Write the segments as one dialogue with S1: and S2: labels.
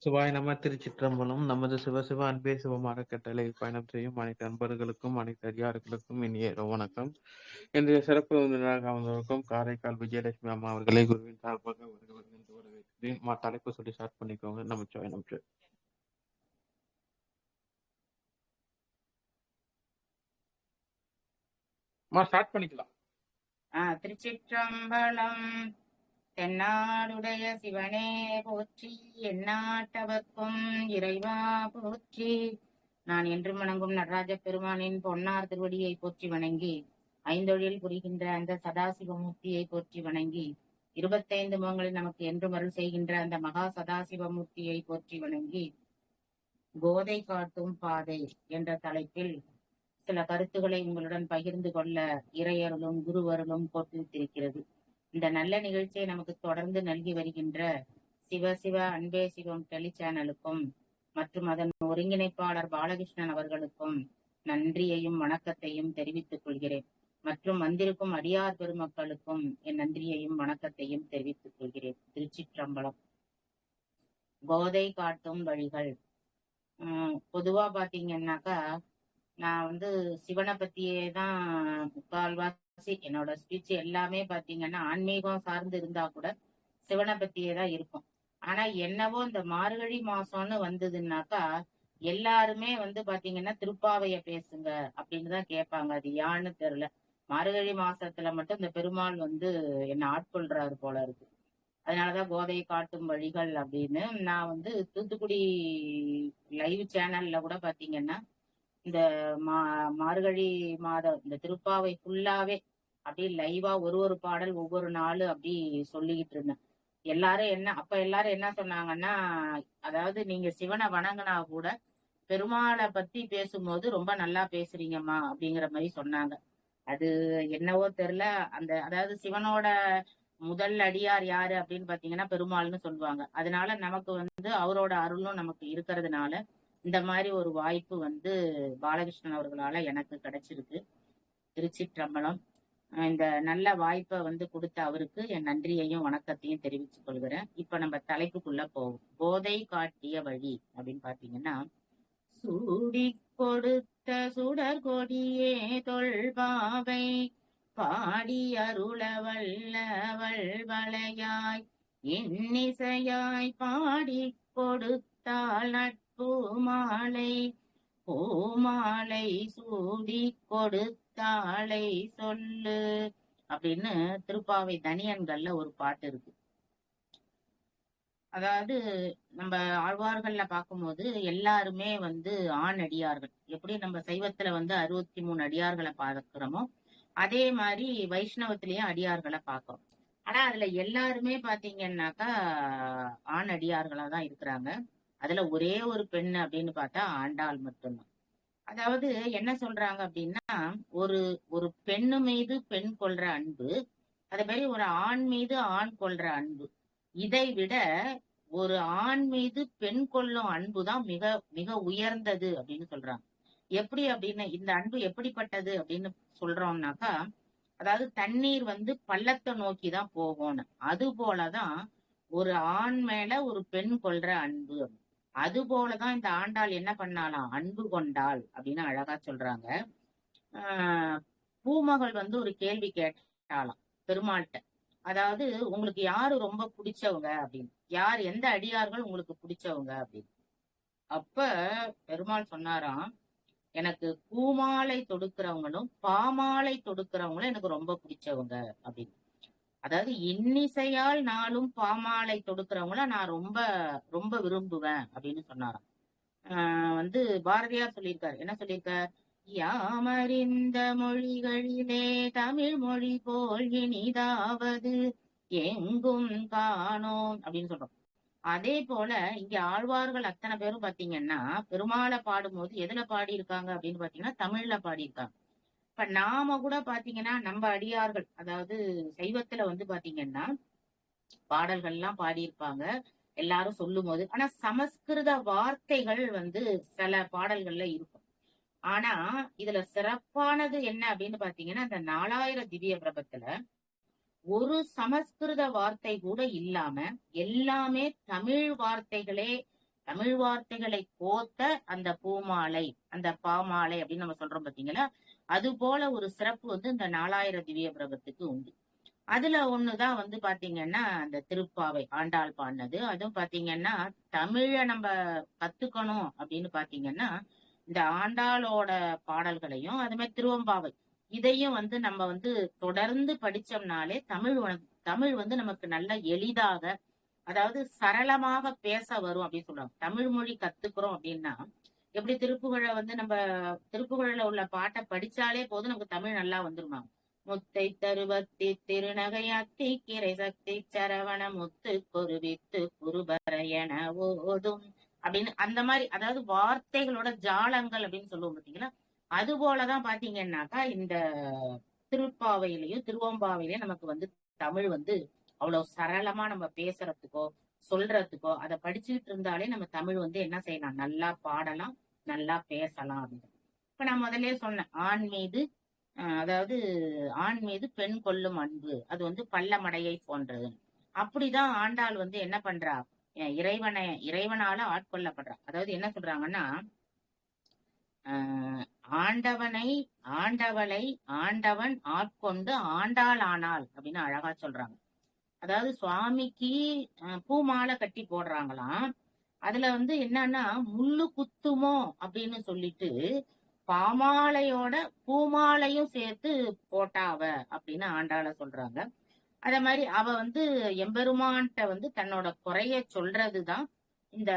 S1: சிவாய நம. திருச்சிற்றம்பலம். நமது சிவசிவ அன்பே சிவமான கட்டளை பயணம் செய்யும் அனைத்து அன்பர்களுக்கும் அனைத்து அடியார்களுக்கும் இனிய இரவு வணக்கம். இன்றைய சிறப்பு விருந்தினராக அமர்ந்திருக்கும் காரைக்கால் விஜயலட்சுமி அம்மா அவர்களை குருவின் சார்பாக வரவேற்கிறேன். தலைப்பு சொல்லி ஸ்டார்ட் பண்ணிக்கோங்க. நமச்சிவாய நமச்சிவாய. ஸ்டார்ட் பண்ணிக்கலாம்.
S2: திருச்சிற்றம்பலம். தென்னாடுடைய சிவனே போற்றி, எந்நாட்டவர்க்கும் இறைவா போற்றி. நான் என்று வணங்கும் நடராஜ பெருமானின் பொன்னார் திருவடியை போற்றி வணங்கி, ஐந்தொழில் புரிகின்ற அந்த சதாசிவமூர்த்தியை போற்றி வணங்கி, 25 முகங்களில் நமக்கு என்று அருள் செய்கின்ற அந்த மகா சதாசிவமூர்த்தியை போற்றி வணங்கி, போதை காட்டும் பாதை என்ற தலைப்பில் சில கருத்துக்களை உங்களுடன் பகிர்ந்து கொள்ள இறையருளும் குருவருளும் போட்டுவித்திருக்கிறது. இந்த நல்ல நிகழ்ச்சியை நமக்கு தொடர்ந்து நல்கி வருகின்ற சிவசிவ அன்பே சிவம் டெலி சேனலுக்கும் மற்றும் அதன் ஒருங்கிணைப்பாளர் பாலகிருஷ்ணன் அவர்களுக்கும் நன்றியையும் வணக்கத்தையும் தெரிவித்துக் கொள்கிறேன். மற்றும் வந்திருக்கும் அடியார் பெருமக்களுக்கும் என் நன்றியையும் வணக்கத்தையும் தெரிவித்துக் கொள்கிறேன். திருச்சிற்றம்பலம். போதை காட்டும் வழிகள். பொதுவா பாத்தீங்கன்னாக்கா, நான் சிவனை பத்தியே தான் முக்கால்வாசி என்னோட ஸ்பீச் எல்லாமே பாத்தீங்கன்னா ஆன்மீகம் சார்ந்து இருந்தா கூட சிவனை பத்தியே தான் இருக்கும். ஆனா என்னவோ இந்த மார்கழி மாசம்னு வந்ததுன்னாக்கா எல்லாருமே பாத்தீங்கன்னா திருப்பாவைய பேசுங்க அப்படின்னு தான் கேட்பாங்க. அது யான்னு தெரியல. மார்கழி மாசத்துல மட்டும் இந்த பெருமாள் என்ன ஆட்கொள்றாரு போல இருக்கு. அதனாலதான் போதை காட்டும் வழிகள் அப்படின்னு நான் தூத்துக்குடி லைவ் சேனல்ல கூட பாத்தீங்கன்னா இந்த மார்கழி மாதம் இந்த திருப்பாவை ஃபுல்லாவே அப்படியே லைவா ஒரு பாடல் ஒவ்வொரு நாள் அப்படி சொல்லிக்கிட்டு இருந்தேன். எல்லாரும் என்ன சொன்னாங்கன்னா, அதாவது நீங்க சிவனை வணங்கினா கூட பெருமாளை பத்தி பேசும்போது ரொம்ப நல்லா பேசுறீங்கம்மா அப்படிங்கிற மாதிரி சொன்னாங்க. அது என்னவோ தெரியல. அதாவது சிவனோட முதல் அடியார் யாரு அப்படின்னு பாத்தீங்கன்னா பெருமாள்னு சொல்லுவாங்க. அதனால நமக்கு அவரோட அருளும் நமக்கு இருக்கிறதுனால இந்த மாதிரி ஒரு வாய்ப்பு பாலகிருஷ்ணன் அவர்களால எனக்கு கிடைச்சிருக்கு. திருச்சிற்றம்பலம். இந்த நல்ல வாய்ப்பை கொடுத்த அவருக்கு என் நன்றியையும் வணக்கத்தையும் தெரிவித்துக் கொள்கிறேன். இப்ப நம்ம தலைப்புக்குள்ள போவோம். போதை காட்டிய வழி அப்படின்னு பாத்தீங்கன்னா, சூடி கொடுத்த சுடர் கொடியே தொல்பாவை பாடி அருள வல்லவள் வளையாய் இன்னிசையாய் பாடி கொடுத்தாள் பூமாலை பூமாலை சூடி கொடுத்தாளை சொல்லு அப்படின்னு திருப்பாவை தனியன்கள்ல ஒரு பாட்டு இருக்கு. அதாவது நம்ம ஆழ்வார்கள்ல பார்க்கும்போது எல்லாருமே ஆண் அடியார்கள். எப்படி நம்ம சைவத்துல 63 அடியார்களை பார்க்கிறோமோ அதே மாதிரி வைஷ்ணவத்திலயும் அடியார்களை பார்க்கிறோம். ஆனா அதுல எல்லாருமே பாத்தீங்கன்னாக்கா ஆண் அடியார்களா தான் இருக்கிறாங்க. அதுல ஒரே ஒரு பெண் அப்படின்னு பார்த்தா ஆண்டாள் மட்டும்தான். அதாவது என்ன சொல்றாங்க அப்படின்னா, ஒரு ஒரு பெண்ணு மீது பெண் கொள்ற அன்பு, அதே மாதிரி ஒரு ஆண் மீது ஆண் கொள்ற அன்பு, இதை விட ஒரு ஆண் மீது பெண் கொள்ளும் அன்புதான் மிக மிக உயர்ந்தது அப்படின்னு சொல்றாங்க. எப்படி அப்படின்னு, இந்த அன்பு எப்படிப்பட்டது அப்படின்னு சொல்றோம்னாக்கா, அதாவது தண்ணீர் பள்ளத்தை நோக்கிதான் போகும்னு, அது போலதான் ஒரு ஆண் மேல ஒரு பெண் கொள்ற அன்பு. அது போலதான் இந்த ஆண்டாள் என்ன பண்ணாலாம், அன்பு கொண்டாள் அப்படின்னு அழகா சொல்றாங்க. பூமகள் ஒரு கேள்வி கேட்டாலாம் பெருமாள்கிட்ட. அதாவது உங்களுக்கு யாரு ரொம்ப பிடிச்சவங்க அப்படின்னு, யார் எந்த அடியார்கள் உங்களுக்கு பிடிச்சவங்க அப்படின்னு. அப்ப பெருமாள் சொன்னாராம், எனக்கு பூமாலை தொடுக்கிறவங்களும் பாமாலை தொடுக்கிறவங்களும் எனக்கு ரொம்ப பிடிச்சவங்க அப்படின்னு. அதாவது இன்னிசையால் நாளும் பாமாலை தொடுக்கிறவங்கள நான் ரொம்ப ரொம்ப விரும்புவேன் அப்படின்னு சொன்னாராம். பாரதியார் சொல்லியிருக்காரு. என்ன சொல்லியிருக்கார்? யாமறிந்த மொழிகளிலே தமிழ் மொழி போல் இனிதாவது எங்கும் காணோம் அப்படின்னு சொல்றோம். அதே போல இங்க ஆழ்வார்கள் அத்தனை பேரும் பாத்தீங்கன்னா பெருமாளை பாடும்போது எதுல பாடி இருக்காங்க அப்படின்னு பாத்தீங்கன்னா தமிழ்ல பாடியிருக்காங்க. இப்ப நாம கூட பாத்தீங்கன்னா நம்ம அடியார்கள், அதாவது சைவத்துல பாத்தீங்கன்னா பாடல்கள் எல்லாம் பாடியிருப்பாங்க எல்லாரும் சொல்லும் போது. ஆனா சமஸ்கிருத வார்த்தைகள் சில பாடல்கள்ல இருக்கும். ஆனா இதுல சிறப்பானது என்ன அப்படின்னு பாத்தீங்கன்னா, இந்த 4000 திவ்ய பிரபத்துல ஒரு சமஸ்கிருத வார்த்தை கூட இல்லாம எல்லாமே தமிழ் வார்த்தைகளே தமிழ் வார்த்தைகளை கோத்த அந்த பூமாலை, அந்த பாமாலை அப்படின்னு நம்ம சொல்றோம் பாத்தீங்களா? அது போல ஒரு சிறப்பு வந்து இந்த 4000 திவ்ய பிரபத்துக்கு உண்டு. அதுல ஒண்ணுதான் வந்து பாத்தீங்கன்னா அந்த திருப்பாவை ஆண்டாள் பாடினது. அதுவும் பாத்தீங்கன்னா தமிழ நம்ம கத்துக்கணும் அப்படின்னு பாத்தீங்கன்னா இந்த ஆண்டாளோட பாடல்களையும் அது மாதிரி திருவெம்பாவை இதையும் வந்து நம்ம வந்து தொடர்ந்து படிச்சோம்னாலே தமிழ் வந்து நமக்கு நல்ல எளிதாக, அதாவது சரளமாக பேச வரும் அப்படின்னு சொல்றாங்க. தமிழ் மொழி கத்துக்கிறோம் அப்படின்னா எப்படி திருப்புகழை வந்து நம்ம திருப்புகழ்ல உள்ள பாட்டை படிச்சாலே போதும் நமக்கு தமிழ் நல்லா வந்துருமா. முத்தை தருவத்தி திருநகையாத்தி கிரை சக்தி சரவண முத்து குருவித்து குருபரையன ஓதும் அப்படின்னு அந்த மாதிரி, அதாவது வார்த்தைகளோட ஜாலங்கள் அப்படின்னு சொல்லுவோம் பாத்தீங்களா? அது போலதான் பாத்தீங்கன்னாக்கா இந்த திருப்பாவையிலையும் திருவம்பாவையிலயும் நமக்கு வந்து தமிழ் வந்து அவ்வளவு சரளமா நம்ம பேசுறதுக்கோ சொல்றதுக்கோ அதை படிச்சுட்டு இருந்தாலே நம்ம தமிழ் வந்து என்ன செய்யலாம், நல்லா பாடலாம், நல்லா பேசலாம் அப்படின்னு. இப்ப நான் முதல்லயே சொன்னேன், ஆண் மீது அதாவது ஆண் மீது பெண் கொள்ளும் அன்பு அது வந்து பள்ளமடையை போன்றது. அப்படிதான் ஆண்டாள் வந்து என்ன பண்றா, இறைவனால ஆட்கொள்ளப்படுறா. அதாவது என்ன சொல்றாங்கன்னா, ஆஹ் ஆண்டவளை ஆண்டவன் ஆட்கொண்டு ஆண்டாள் ஆனாள் அப்படின்னு அழகா சொல்றாங்க. அதாவது சுவாமிக்கு பூமாலை கட்டி போடுறாங்களாம். அதுல வந்து என்னன்னா முள்ளு குத்துமோ அப்படின்னு சொல்லிட்டு பாமாலையோட பூமாலையும் சேர்த்து போட்டாவ அப்படின்னு ஆண்டாள சொல்றாங்க. அத மாதிரி அவ வந்து எம்பெருமான்ட்ட வந்து தன்னோட குறைய சொல்றதுதான் இந்த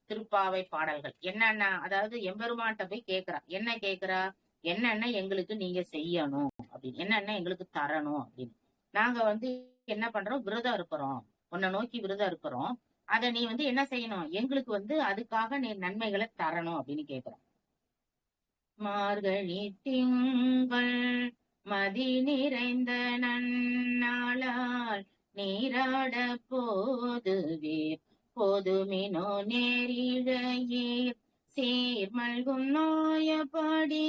S2: திருப்பாவை பாடல்கள். என்னன்னா அதாவது எம்பெருமான்ட்ட போய் கேக்குறா, என்ன கேக்குறா, என்னென்ன எங்களுக்கு நீங்க செய்யணும் அப்படின்னு, என்னென்ன எங்களுக்கு தரணும் அப்படின்னு. நாங்க வந்து என்ன பண்றோம், விரதம் இருக்கிறோம், உன்னை நோக்கி விரதம் இருக்கிறோம், அத நீ வந்து என்ன செய்யணும், எங்களுக்கு வந்து அதுக்காக நீ நன்மைகளை தரணும் அப்படின்னு கேக்குறோம். மார்கழி திங்கள் மதி நிறைந்த நன்னாளால் நீராட போதுவீர் போதுமினோ நேரிழையீர் சீர்மல்கும் நோயபாடி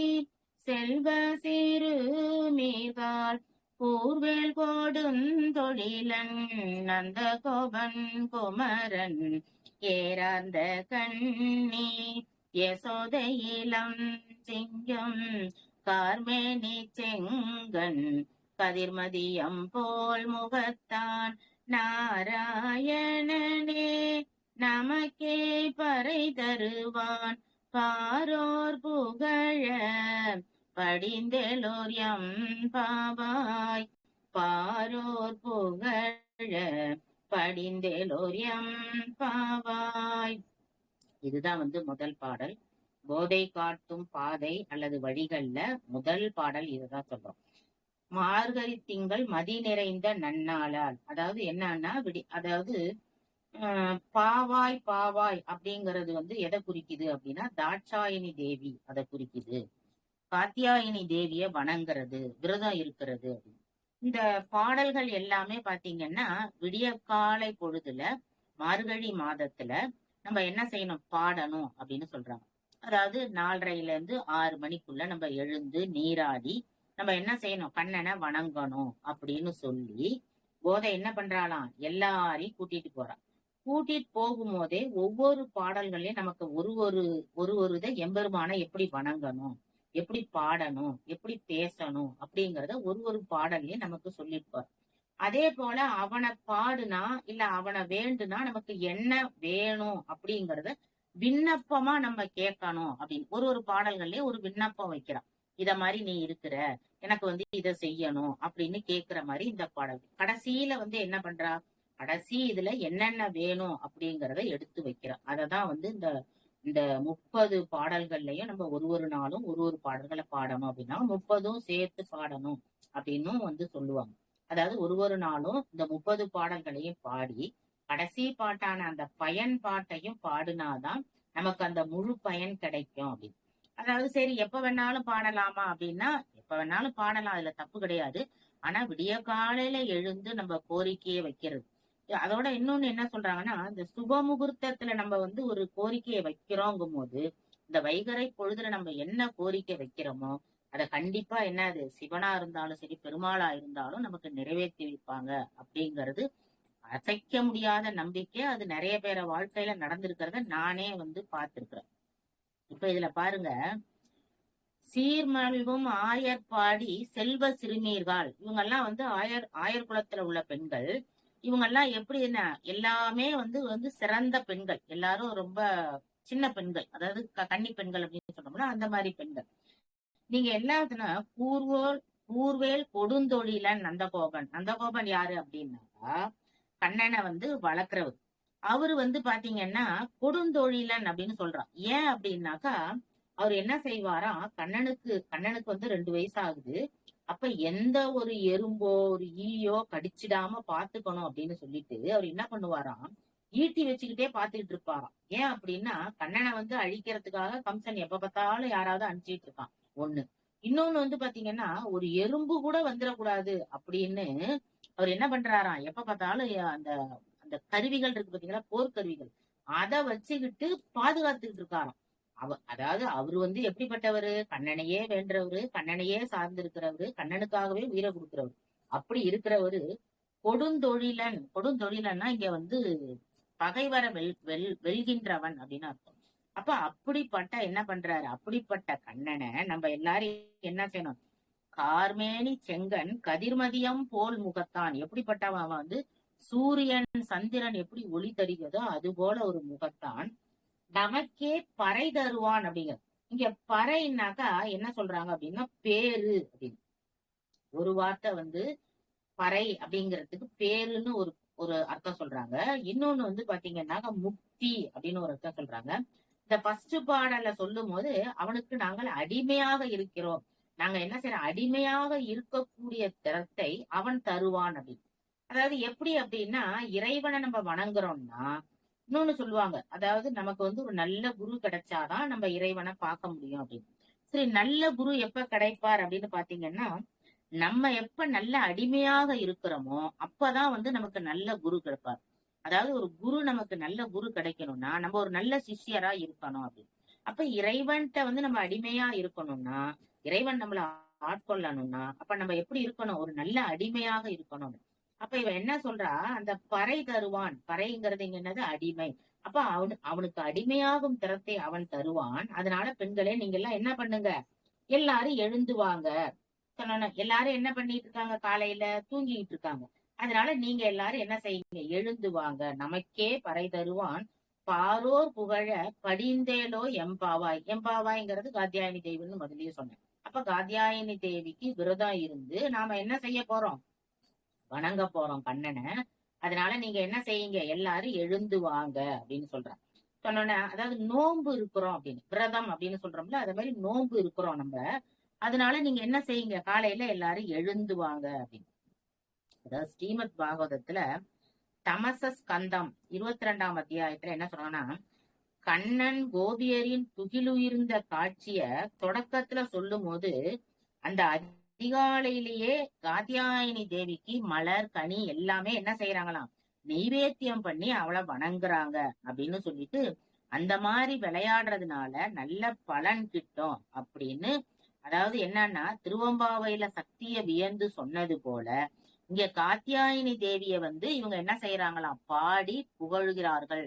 S2: செல்வ சிறு மீகால் கூர்வேல் கொடுந்தொழிலன் நந்த கோபன் குமரன் ஏறார்ந்த கண்ணி யசோதை இளம் சிங்கம் கார்மேனி செங்கன் கதிர்மதியம் போல் முகத்தான் நாராயணனே நமக்கே பறை தருவான் பாரோர் புகழ படிந்தெலோர் எம் பாவாய் பாரோர் புகழ படிந்தெலோர் எம் பாவாய். இதுதான் வந்து முதல் பாடல். போதை காட்டும் பாதை அல்லது வழிகள்ல முதல் பாடல் இதுதான் சொல்றோம். மார்கழி திங்கள் மதி நிறைந்த நன்னாளால், அதாவது என்னன்னா அதாவது பாவாய் பாவாய் அப்படிங்கிறது வந்து எதை குறிக்குது அப்படின்னா தாட்சாயினி தேவி அதை குறிக்குது. காத்தியாயினி தேவிய வணங்குறது, விரதம் இருக்கிறது அப்படின்னு. இந்த பாடல்கள் எல்லாமே பாத்தீங்கன்னா விடிய காலை பொழுதுல மார்கழி மாதத்துல நம்ம என்ன செய்யணும், பாடணும் அப்படின்னு சொல்றாங்க. அதாவது 4:30 to 6 மணிக்குள்ள நம்ம எழுந்து நீராடி நம்ம என்ன செய்யணும், கண்ணனை வணங்கணும் அப்படின்னு சொல்லி போதை என்ன பண்றாளாம், எல்லாரையும் கூட்டிட்டு போறான். கூட்டிட்டு போகும்போதே ஒவ்வொரு பாடல்களையும் நமக்கு ஒரு இதை எம்பெருமான எப்படி வணங்கணும், எப்படி பாடணும், எப்படி பேசணும் அப்படிங்கறத ஒரு பாடல்லையும் நமக்கு சொல்லியிருப்பார். அதே போல அவனை பாடுனா இல்ல அவனை வேண்டுனா நமக்கு என்ன வேணும் அப்படிங்கறத விண்ணப்பமா நம்ம கேட்கணும் அப்படின்னு ஒரு பாடல்கள்லயே ஒரு விண்ணப்பம் வைக்கிறான். இத மாதிரி நீ இருக்கிற, எனக்கு வந்து இதை செய்யணும் அப்படின்னு கேக்குற மாதிரி இந்த பாடல். கடைசியில வந்து என்ன பண்றா, கடைசி இதுல என்னென்ன வேணும் அப்படிங்கறத எடுத்து வைக்கிறான். அததான் வந்து இந்த இந்த 30 பாடல்கள்லயும் நம்ம ஒரு நாளும் ஒரு பாடல்களை பாடணும் அப்படின்னா 30ம் சேர்த்து பாடணும் அப்படின்னும் வந்து சொல்லுவாங்க. அதாவது ஒரு நாளும் இந்த 30 பாடல்களையும் பாடி கடைசி பாட்டான அந்த பயன் பாட்டையும் பாடினாதான் நமக்கு அந்த முழு பயன் கிடைக்கும் அப்படின்னு. அதாவது சரி எப்ப வேணாலும் பாடலாமா அப்படின்னா எப்ப வேணாலும் பாடலாம், அதுல தப்பு கிடையாது. ஆனா விடிய காலையில எழுந்து நம்ம கோரிக்கையை வைக்கிறது. அதோட இன்னொன்னு என்ன சொல்றாங்கன்னா, இந்த சுப முகூர்த்தத்துல நம்ம வந்து ஒரு கோரிக்கையை வைக்கிறோங்கும் போது இந்த வைகறை பொழுதுல நம்ம என்ன கோரிக்கை வைக்கிறோமோ அத கண்டிப்பா என்னது சிவனா இருந்தாலும் சரி பெருமாளா இருந்தாலும் நமக்கு நிறைவேற்றி வைப்பாங்க அப்படிங்கிறது அசைக்க முடியாத நம்பிக்கை. அது நிறைய பேரை வாழ்க்கையில நடந்திருக்கிறத நானே பார்த்திருக்கிறேன். இப்ப இதுல பாருங்க, சீர்மல்கும் ஆயர்பாடி செல்வ சிறுமீர்கள் இவங்கெல்லாம் ஆயர் குலத்துல உள்ள பெண்கள். இவங்கெல்லாம் எப்படின்னா எல்லாமே சிறந்த பெண்கள், எல்லாரும் ரொம்ப சின்ன பெண்கள், அதாவது கன்னி பெண்கள் அப்படின்னு சொன்னோம்னா அந்த மாதிரி பெண்கள். நீங்க எல்லாத்துனா கூர்வேல் கொடுந்தொழிலன் நந்தகோபன். நந்தகோபன் யாரு அப்படின்னாக்கா கண்ணனை வளர்க்கிறவர். அவரு பாத்தீங்கன்னா கொடுந்தொழிலன் அப்படின்னு சொல்றான். ஏன் அப்படின்னாக்கா அவர் என்ன செய்வாராம், கண்ணனுக்கு 2 வயசு ஆகுது. அப்ப எந்த ஒரு எறும்போ ஒரு ஈயோ கடிச்சிடாம பாத்துக்கணும் அப்படின்னு சொல்லிட்டு அவர் என்ன பண்ணுவாராம், ஈட்டி வச்சுக்கிட்டே பாத்துக்கிட்டு இருப்பாராம். ஏன் அப்படின்னா கண்ணனை அழிக்கிறதுக்காக கம்சன் எப்ப பார்த்தாலும் யாராவது அனுப்பிச்சிட்டு இருக்கான் ஒண்ணு. இன்னொன்னு பாத்தீங்கன்னா ஒரு எறும்பு கூட வந்துடக்கூடாது அப்படின்னு அவர் என்ன பண்றாராம், எப்ப பார்த்தாலும் அந்த அந்த கருவிகள் இருக்கு பாத்தீங்களா, போர்க்கருவிகள், அதை வச்சுக்கிட்டு பாதுகாத்துக்கிட்டு இருக்காராம். அதாவது அவரு எப்படிப்பட்டவரு, கண்ணனையே வென்றவரு, கண்ணனையே சார்ந்து இருக்கிறவரு, கண்ணனுக்காகவே உயிரை கொடுக்கிறவரு. அப்படி இருக்கிறவரு கொடுந்தொழிலன்னா இங்க பகைவர வெல்கின்றவன் அப்படின்னு அர்த்தம். அப்ப அப்படிப்பட்ட என்ன பண்றாரு, அப்படிப்பட்ட கண்ணனை நம்ம எல்லாரும் என்ன செய்யணும், கார்மேனி செங்கன் கதிர்மதியம் போல் முகத்தான். எப்படிப்பட்டவன் சூரியன் சந்திரன் எப்படி ஒளி தருகிறதோ அது போல ஒரு முகத்தான், நமக்கே பறை தருவான் அப்படிங்கிற. இங்க பறைன்னாக்கா என்ன சொல்றாங்க அப்படின்னா பேரு அப்படின்னு. ஒரு வார்த்தை பறை அப்படிங்கிறதுக்கு பேருன்னு ஒரு ஒரு அர்த்தம் சொல்றாங்க. இன்னொன்னு பாத்தீங்கன்னாக்கா முக்தி அப்படின்னு ஒரு அர்த்தம் சொல்றாங்க. இந்த ஃபர்ஸ்ட் பாடல்ல சொல்லும் போது அவனுக்கு நாங்கள் அடிமையாக இருக்கிறோம், நாங்க என்ன செய்யறோம், அடிமையாக இருக்கக்கூடிய திறத்தை அவன் தருவான் அப்படின்னு. அதாவது எப்படி அப்படின்னா இறைவனை நம்ம வணங்குறோம்னா இன்னொன்னு சொல்லுவாங்க, அதாவது நமக்கு ஒரு நல்ல குரு கிடைச்சாதான் நம்ம இறைவனை பார்க்க முடியும் அப்படின்னு. சரி, நல்ல குரு எப்ப கிடைப்பார் அப்படின்னு பாத்தீங்கன்னா நம்ம எப்ப நல்ல அடிமையாக இருக்கிறோமோ அப்பதான் நமக்கு நல்ல குரு கிடைப்பார். அதாவது ஒரு குரு, நமக்கு நல்ல குரு கிடைக்கணும்னா நம்ம ஒரு நல்ல சிஷ்யரா இருக்கணும் அப்படின்னு. அப்ப இறைவன்கிட்ட நம்ம அடிமையா இருக்கணும்னா, இறைவன் நம்மள ஆட்கொள்ளணும்னா அப்ப நம்ம எப்படி இருக்கணும், ஒரு நல்ல அடிமையாக இருக்கணும். அப்ப இவன் என்ன சொல்றா, அந்த பறை தருவான், பறைங்கிறது இங்க என்னது, அடிமை. அப்ப அவனுக்கு அடிமையாகும் திறத்தை அவன் தருவான். அதனால பெண்களே நீங்க எல்லாம் என்ன பண்ணுங்க, எல்லாரும் எழுந்து வாங்க. எல்லாரும் என்ன பண்ணிட்டு இருக்காங்க, காலையில தூங்கிட்டு இருக்காங்க. அதனால நீங்க எல்லாரும் என்ன செய்யுங்க, எழுந்து வாங்க, நமக்கே பறை தருவான் பாரோர் புகழ படிந்தேலோ எம்பாவாய். எம்பாவாய்ங்கிறது காத்தியாயினி தேவின்னு முதல்லயே சொன்னேன். அப்ப காத்தியாயினி தேவிக்கு விரதம் இருந்து நாம என்ன செய்ய போறோம், வணங்க போறோம் கண்ணனை. அதனால நீங்க என்ன செய்யுங்க, எல்லாரும் எழுந்து வாங்க அப்படின்னு சொல்றாங்க. சொன்னோன்னே அதாவது நோன்பு இருக்கிறோம் அப்படின்னு, விரதம் அப்படின்னு சொல்றோம்ல, அதே மாதிரி நோன்பு இருக்கிறோம் நம்ம. அதனால நீங்க என்ன செய்யுங்க, காலையில எல்லாரும் எழுந்து வாங்க அப்படின்னு. அதாவது ஸ்ரீமத் பாகவதத்துல தமச ஸ்கந்தம் 22ஆம் அத்தியாயத்துல என்ன சொல்றாங்கன்னா, கண்ணன் கோபியரின் துகிலுயிர்ந்த காட்சிய தொடக்கத்துல சொல்லும் போது அந்த அதிகாலையிலேயே காத்தியாயினி தேவிக்கு மலர் கனி எல்லாமே என்ன செய்யறாங்களாம், நெய்வேத்தியம் பண்ணி அவளை வணங்குறாங்க அப்படின்னு சொல்லிட்டு, அந்த மாதிரி விளையாடுறதுனால நல்ல பலன் கிட்டும் அப்படின்னு. அதாவது என்னன்னா திருவம்பாவையில சக்திய வியந்து சொன்னது போல இங்க காத்தியாயினி தேவிய இவங்க என்ன செய்யறாங்களாம், பாடி புகழ்கிறார்கள்.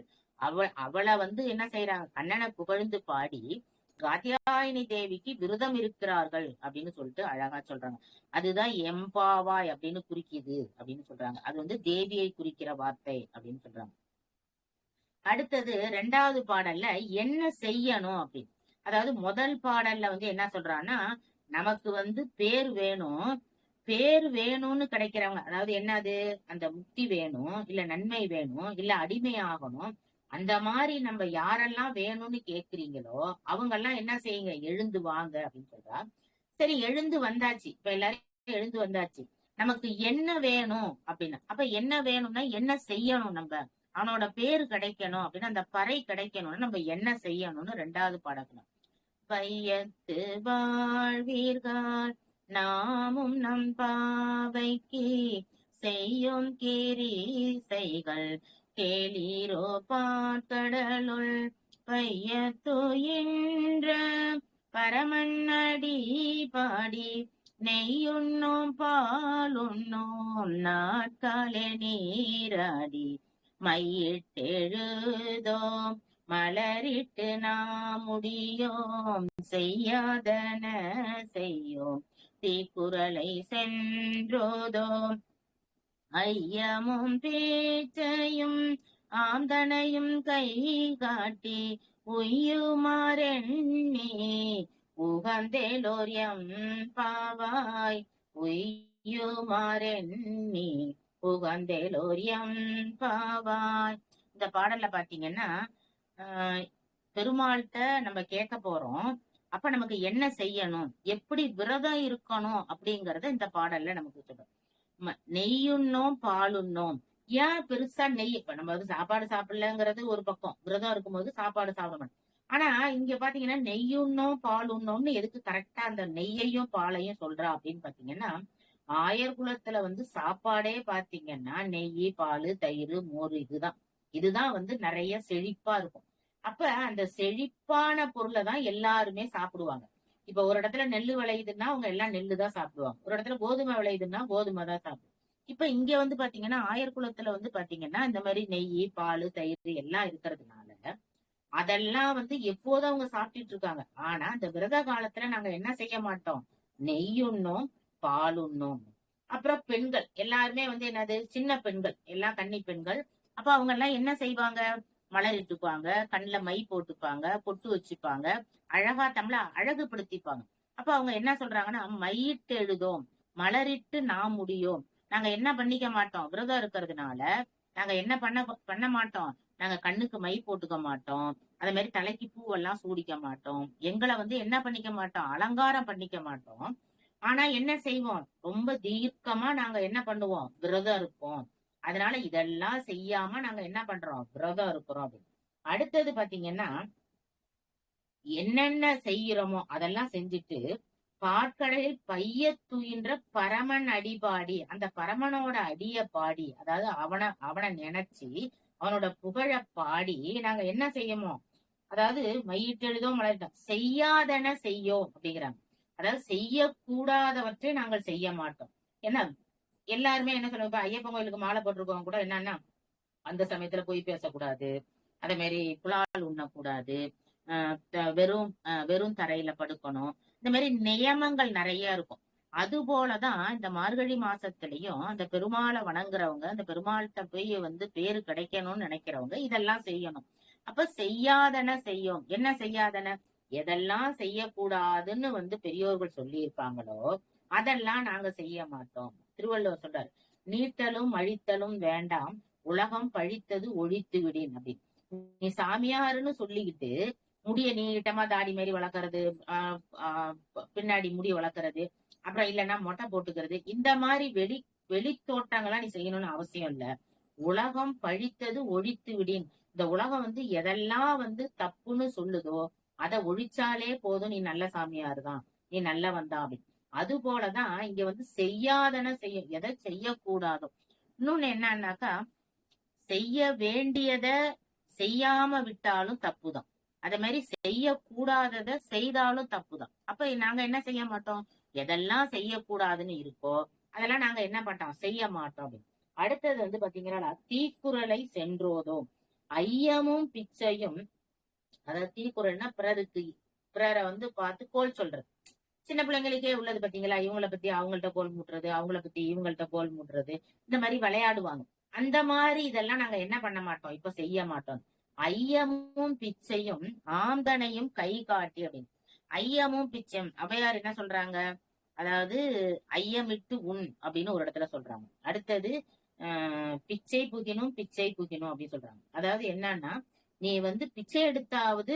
S2: அவளை என்ன செய்யறாங்க, கண்ணனை புகழ்ந்து பாடி காத்தியாயினி தேவிக்கு விரதம் இருக்கிறார்கள் அப்படின்னு சொல்லிட்டு அழகா சொல்றாங்க. அதுதான் எம்பாவாய் அப்படின்னு குறிக்குது அப்படின்னு சொல்றாங்க. அது தேவியை குறிக்கிற வார்த்தை அப்படின்னு சொல்றாங்க. அடுத்தது 2வது பாடல்ல என்ன செய்யணும் அப்படின்னு. அதாவது முதல் பாடல்ல என்ன சொல்றான்னா, நமக்கு பேர் வேணும், பேர் வேணும்னு கிடைக்கிறவங்க, அதாவது என்னது, அந்த முக்தி வேணும், இல்ல நன்மை வேணும், இல்ல அடிமையாகணும், அந்த மாதிரி நம்ம யாரெல்லாம் வேணும்னு கேக்குறீங்களோ அவங்க எல்லாம் என்ன செய்யுங்க, எழுந்து வாங்க அப்படின்னு சொல்றா. சரி, எழுந்து வந்தாச்சு, இப்ப எல்லாரும் எழுந்து வந்தாச்சு, நமக்கு என்ன வேணும் அப்படின்னா, அப்ப என்ன வேணும்னா என்ன செய்யணும், நம்ம அவனோட பேரு கிடைக்கணும் அப்படின்னா, அந்த பறை கிடைக்கணும்னு நம்ம என்ன செய்யணும்னு 2வது பாடத்துல, பையத்து வாழ்வீர்கள் நாமும் நம் பாவைக்கு செய்யும் கீரிசைகள் கேளீரோ பாற்கடலுள் பையத்துயின்ற பரமன்னடி பாடி நெய்யுண்ணோம் பாலுண்ணோம் நாட்காலே நீராடி மையிட்டெழுதோம் மலரிட்டு நாம் முடியோம் செய்யாதன செய்யோம் தீக்குறளை சென்றோதோம் ஐயமும் பேச்சையும் ஆந்தனையும் கை காட்டி உய்யுமாறெண்ணி உகந்தேலோர் எம் பாவாய் உய்யுமாறெண்ணி உகந்தேலோர் எம் பாவாய். இந்த பாடல்ல பாத்தீங்கன்னா பெருமாள்கிட்ட நம்ம கேட்க போறோம். அப்ப நமக்கு என்ன செய்யணும், எப்படி விரதம் இருக்கணும் அப்படிங்கறத இந்த பாடல்ல நமக்கு சொல்றோம். நெய்யுண்ணோம் பாலுண்ணோம். ஏன் பெருசா நெய், இப்ப நம்ம வந்து சாப்பாடு சாப்பிடலங்கிறது ஒரு பக்கம், விரதம் இருக்கும்போது சாப்பாடு சாப்பிட மாட்டோம். ஆனா இங்க பாத்தீங்கன்னா நெய்யுண்ணோம் பாலுண்ணோம்னு எதுக்கு கரெக்டா அந்த நெய்யையும் பாலையும் சொல்றா அப்படின்னு பாத்தீங்கன்னா, ஆயர் குலத்துல வந்து சாப்பாடே பாத்தீங்கன்னா நெய், பால், தயிர், மோர், இதுதான் வந்து நிறைய செழிப்பா இருக்கும். அப்ப அந்த செழிப்பான பொருளை தான் எல்லாருமே சாப்பிடுவாங்க. இப்ப ஒரு இடத்துல நெல்லு விளையுதுன்னா அவங்க எல்லாம் நெல்லு தான் சாப்பிடுவாங்க, ஒரு இடத்துல கோதுமை விளையுதுன்னா கோதுமை தான் சாப்பிடுவாங்க. இப்ப இங்க வந்து பாத்தீங்கன்னா ஆயர் குலத்துல வந்து பாத்தீங்கன்னா இந்த மாதிரி நெய், பால், தயிர் எல்லாம் இருக்கிறதுனால அதெல்லாம் வந்து எப்போதும் அவங்க சாப்பிட்டுட்டு இருக்காங்க. ஆனா இந்த விரத காலத்துல நாங்க என்ன செய்ய மாட்டோம், நெய்யுண்ணோம் பாலுண்ணோம். அப்புறம் பெண்கள் எல்லாருமே வந்து என்னது, சின்ன பெண்கள் எல்லாம் கன்னி பெண்கள். அப்ப அவங்க எல்லாம் என்ன செய்வாங்க, மலரிட்டுப்பாங்க, கண்ணுல மை போட்டுப்பாங்க, பொட்டு வச்சுப்பாங்க, அழகா தமிழ அழகுபடுத்திப்பாங்க. அப்ப அவங்க என்ன சொல்றாங்கன்னா, மையிட்டு எழுதோம் மலரிட்டு நாம் முடியும். நாங்க என்ன பண்ணிக்க மாட்டோம், விரதம் இருக்கிறதுனால நாங்க என்ன பண்ண மாட்டோம், நாங்க கண்ணுக்கு மை போட்டுக்க மாட்டோம், அதே மாதிரி தலைக்கு பூவெல்லாம் சூடிக்க மாட்டோம், எங்களை வந்து என்ன பண்ணிக்க மாட்டோம், அலங்காரம் பண்ணிக்க மாட்டோம். ஆனா என்ன செய்வோம், ரொம்ப தீர்க்கமா நாங்க என்ன பண்ணுவோம், விரதம் இருப்போம். அதனால இதெல்லாம் செய்யாம நாங்க என்ன பண்றோம், விரதம் இருக்கிறோம் அப்படின்னு. அடுத்தது பாத்தீங்கன்னா என்னென்ன செய்யறோமோ அதெல்லாம் செஞ்சுட்டு பாற்கடலில் பைய துயின்ற பரமன் அடிபாடி, அந்த பரமனோட அடிய பாடி, அதாவது அவனை நினைச்சு அவனோட புகழ பாடி நாங்க என்ன செய்யமோ, அதாவது மையிட்டெழுதோ மலர்ந்தோம் செய்யாதன செய்யோம் அப்படிங்கிறாங்க. அதாவது செய்யக்கூடாதவற்றை நாங்கள் செய்ய மாட்டோம். ஏன்னா எல்லாருமே என்ன சொல்லுவாங்க, இப்ப ஐயப்பன் கோயிலுக்கு மாலை போட்டிருக்கவங்க கூட என்னன்னா அந்த சமயத்துல போய் பேசக்கூடாது, அதே மாதிரி புலால் உண்ணக்கூடாது, வெறும் தரையில படுக்கணும், இந்த மாதிரி நியமங்கள் நிறைய இருக்கும். அது போலதான் இந்த மார்கழி மாசத்திலையும் அந்த பெருமாளை வணங்குறவங்க, அந்த பெருமாள்கிட்ட போய் வந்து பேரு கிடைக்கணும்னு நினைக்கிறவங்க இதெல்லாம் செய்யணும். அப்ப செய்யாதன செய்யும். என்ன செய்யாதன, எதெல்லாம் செய்யக்கூடாதுன்னு வந்து பெரியோர்கள் சொல்லி இருக்காங்களோ அதெல்லாம் நாங்க செய்ய மாட்டோம். திருவள்ளுவர் சொல்றாரு, நீட்டலும் அழித்தலும் வேண்டாம், உலகம் பழித்தது ஒழித்து விடின் அப்படின்னு. நீ சாமியாருன்னு சொல்லிக்கிட்டு முடிய நீட்டமா தாடி மாரி வளர்க்கறது, பின்னாடி முடி வளர்க்கறது, அப்புறம் இல்லைன்னா மொட்டை போட்டுக்கிறது, இந்த மாதிரி வெளி தோட்டங்கள்லாம் நீ செய்யணும்னு அவசியம் இல்ல. உலகம் பழித்தது ஒழித்து விடின். இந்த உலகம் வந்து எதெல்லாம் வந்து தப்புன்னு சொல்லுதோ அதை ஒழிச்சாலே போதும், நீ நல்ல சாமியாரு தான், நீ நல்லவன் தான் அப்படின்னு. அது போலதான் இங்க வந்து செய்யாதன செய்யும், எதை செய்யக்கூடாதோ. இன்னொன்னு என்னன்னாக்கா, செய்ய வேண்டியத செய்யாம விட்டாலும் தப்புதான், அதே மாதிரி செய்யக்கூடாதத செய்தாலும் தப்புதான். அப்ப நாங்க என்ன செய்ய மாட்டோம், எதெல்லாம் செய்யக்கூடாதுன்னு இருக்கோ அதெல்லாம் நாங்க என்ன பண்றோம், செய்ய மாட்டோம் அப்படின்னு. அடுத்தது வந்து பாத்தீங்கன்னா தீக்குறளை சென்றோதோம் ஐயமும் பிச்சையும். அதாவது தீக்குறள்னா பிறரை வந்து பார்த்து கோல் சொல்றது. சின்ன பிள்ளைங்களுக்கே உள்ளது பாத்தீங்களா, இவங்களை பத்தி அவங்கள்ட்ட கோல் மூட்டுறது, அவங்கள பத்தி இவங்கள்ட்ட கோல் மூட்டுறது, இந்த மாதிரி விளையாடுவாங்க. அந்த மாதிரி இதெல்லாம் நாங்க என்ன பண்ண மாட்டோம், இப்ப செய்ய மாட்டோம். ஐயமும் பிச்சையும் ஆந்தனையும் கை காட்டி அப்படின்னு. ஐயமும் பிச்சையும் அவையார் என்ன சொல்றாங்க, அதாவது ஐயமிட்டு உண் அப்படின்னு ஒரு இடத்துல சொல்றாங்க. அடுத்தது பிச்சை புகினும் அப்படின்னு சொல்றாங்க. அதாவது என்னன்னா, நீ வந்து பிச்சை எடுத்தாவது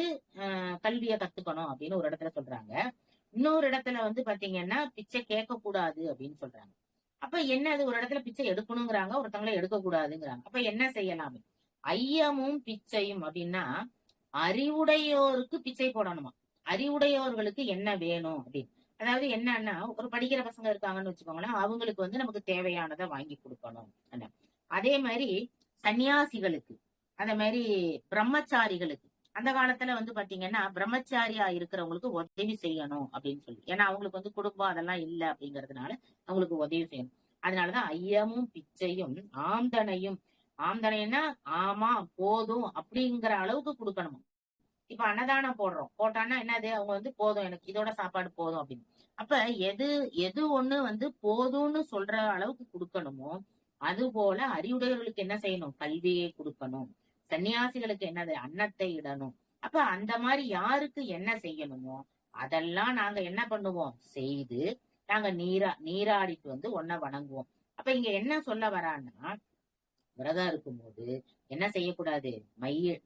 S2: கல்வியை கத்துக்கணும் அப்படின்னு ஒரு இடத்துல சொல்றாங்க. இன்னொரு இடத்துல வந்து பாத்தீங்கன்னா பிச்சை கேட்க கூடாது அப்படின்னு சொல்றாங்க. அப்ப என்னது, ஒரு இடத்துல பிச்சை எடுக்கணுங்கிறாங்க, ஒருத்தவங்களை எடுக்க கூடாதுங்கிறாங்க. அப்ப என்ன செய்யலாம், ஐயமும் பிச்சையும் அப்படின்னா அறிவுடையோருக்கு பிச்சை போடணுமா, அறிவுடையோர்களுக்கு என்ன வேணும் அப்படின்னு. அதாவது என்னன்னா, ஒரு படிக்கிற பசங்க இருக்காங்கன்னு வச்சுக்கோங்களேன், அவங்களுக்கு வந்து நமக்கு தேவையானதை வாங்கி கொடுக்கணும். அதே மாதிரி சன்னியாசிகளுக்கு, அதே மாதிரி பிரம்மச்சாரிகளுக்கு, அந்த காலத்துல வந்து பாத்தீங்கன்னா பிரம்மச்சாரியா இருக்கிறவங்களுக்கு உதவி செய்யணும் அப்படின்னு சொல்லி, ஏன்னா அவங்களுக்கு வந்து குடும்பம் அதெல்லாம் இல்ல அப்படிங்கறதுனால அவங்களுக்கு உதவி செய்யணும். அதனாலதான் ஐயமும் பிச்சையும் ஆம்தனையும், ஆம்தனைன்னா ஆமா போதும் அப்படிங்கிற அளவுக்கு கொடுக்கணும். இப்ப அன்னதானம் போடுறோம், போட்டான்னா என்னது, அவங்க வந்து போதும் எனக்கு இதோட சாப்பாடு போதும் அப்படின்னு. அப்ப எது எது ஒண்ணு வந்து போதும்னு சொல்ற அளவுக்கு கொடுக்கணுமோ, அது போல அறிவுடையவர்களுக்கு என்ன செய்யணும், கல்வியை கொடுக்கணும். சன்னியாசிகளுக்கு என்னது, அன்னத்தை இடணும். அப்ப அந்த மாதிரி யாருக்கு என்ன செய்யணுமோ அதெல்லாம் நாங்க என்ன பண்ணுவோம், செய்து நாங்க நீராடிட்டு வந்து ஒன்ன வணங்குவோம். அப்ப இங்க என்ன சொல்ல வரான்னா, விரதம் இருக்கும்போது என்ன செய்யக்கூடாது,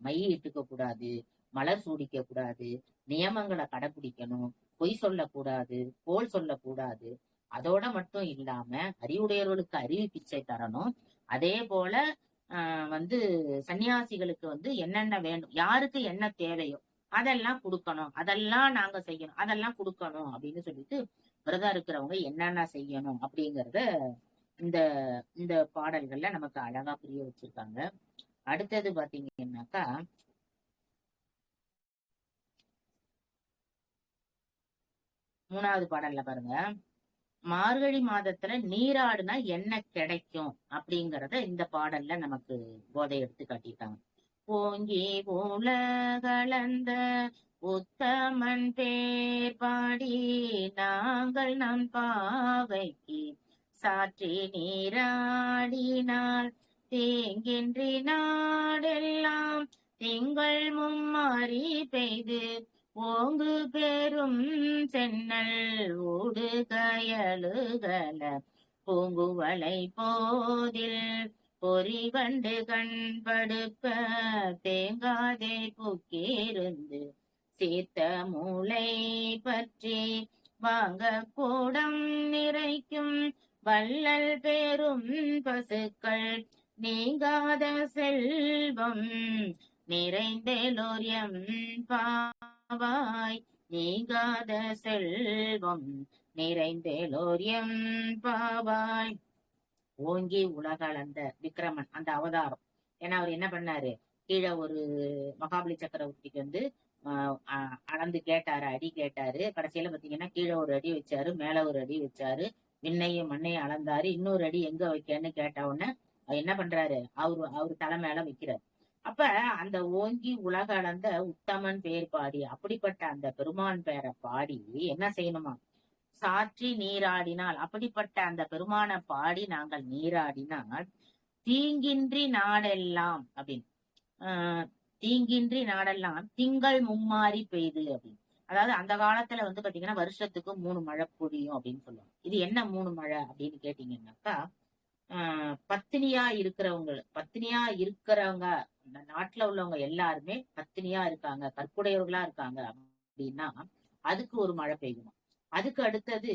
S2: மை இட்டுக்க கூடாது, மலர் சூடிக்க கூடாது, நியமங்களை கடைபிடிக்கணும், பொய் சொல்லக்கூடாது, கோல் சொல்லக்கூடாது. அதோட மட்டும் இல்லாம அறிவுடையவர்களுக்கு அறிவு பிச்சை தரணும். அதே போல வந்து சன்னியாசிகளுக்கு வந்து என்னென்ன வேண்டும், யாருக்கு என்ன தேவையோ அதெல்லாம் கொடுக்கணும், அதெல்லாம் நாங்க செய்யணும், அதெல்லாம் கொடுக்கணும் அப்படின்னு சொல்லிட்டு விரதம் இருக்கிறவங்க என்னென்ன செய்யணும் அப்படிங்கறத இந்த இந்த பாடல்கள்ல நமக்கு அழகா புரிய வச்சிருக்காங்க. அடுத்தது பாத்தீங்கன்னாக்கா, மூணாவது பாடல்ல பாருங்க, மார்கழி மாதத்துல நீராடுனா என்ன கிடைக்கும் அப்படிங்கறத இந்த பாடல்ல நமக்கு போதை எடுத்து காட்டிட்டாங்க. ஓங்கி உலகளந்த உத்தமன் பேர் பாடி நாங்கள் நம் பாவைக்கு சாற்றி நீராடினால் தேங்கின்றி நாடெல்லாம் திங்கள் மும்மாறி பெய்து ஓங்கு பெரும் சென்னல் ஊடு கயலுகல பூங்குவளை போதில் பொறிவண்டு கண்படுப்ப தேங்காதே புக்கிருந்து சீர்த்த மூளை பற்றி வாங்க கூடம் நிறைக்கும் வள்ளல் பெரும் பசுக்கள் நீங்காத செல்வம் நிறைந்தேலோரியம் பாவாய், நீங்காத செல்வம் நிறைந்தேலோரியம் பாவாய். ஓங்கி உலகளந்த விக்ரமன் அந்த அவதாரம், ஏன்னா அவர் என்ன பண்ணாரு, கீழே ஒரு மகாபலி சக்கரவர்த்திக்கு வந்து அளந்து கேட்டாரு, அடி கேட்டாரு. கடைசியில பாத்தீங்கன்னா கீழே ஒரு அடி வச்சாரு, மேல ஒரு அடி வச்சாரு, விண்ணையும் மண்ணையும் அளந்தாரு. இன்னொரு அடி எங்க வைக்கன்னு கேட்ட உடனே என்ன பண்றாரு, அவரு தலை மேல வைக்கிறாரு. அப்ப அந்த ஓங்கி உலக அளந்த உத்தமன் பேர் பாடி, அப்படிப்பட்ட அந்த பெருமான் பேரை பாடி என்ன செய்யணுமா, சாற்றி நீராடினால், அப்படிப்பட்ட அந்த பெருமான பாடி நாங்கள் நீராடினால் தீங்கின்றி நாடெல்லாம் அப்படின்னு, தீங்கின்றி நாடெல்லாம் திங்கள் மும்மாறி பெய்து அப்படின்னு. அதாவது அந்த காலத்துல வந்து பாத்தீங்கன்னா வருஷத்துக்கு 3 மழை பொழியும் அப்படின்னு சொல்லுவாங்க. இது என்ன 3 மழை அப்படின்னு கேட்டீங்கன்னாக்கா, பத்தினியா இருக்கிறவங்க இந்த நாட்டுல உள்ளவங்க எல்லாருமே பத்தினியா இருக்காங்க, கற்புடையவர்களா இருக்காங்க அப்படின்னா அதுக்கு ஒரு மழை பெய்யுமா. அதுக்கு அடுத்தது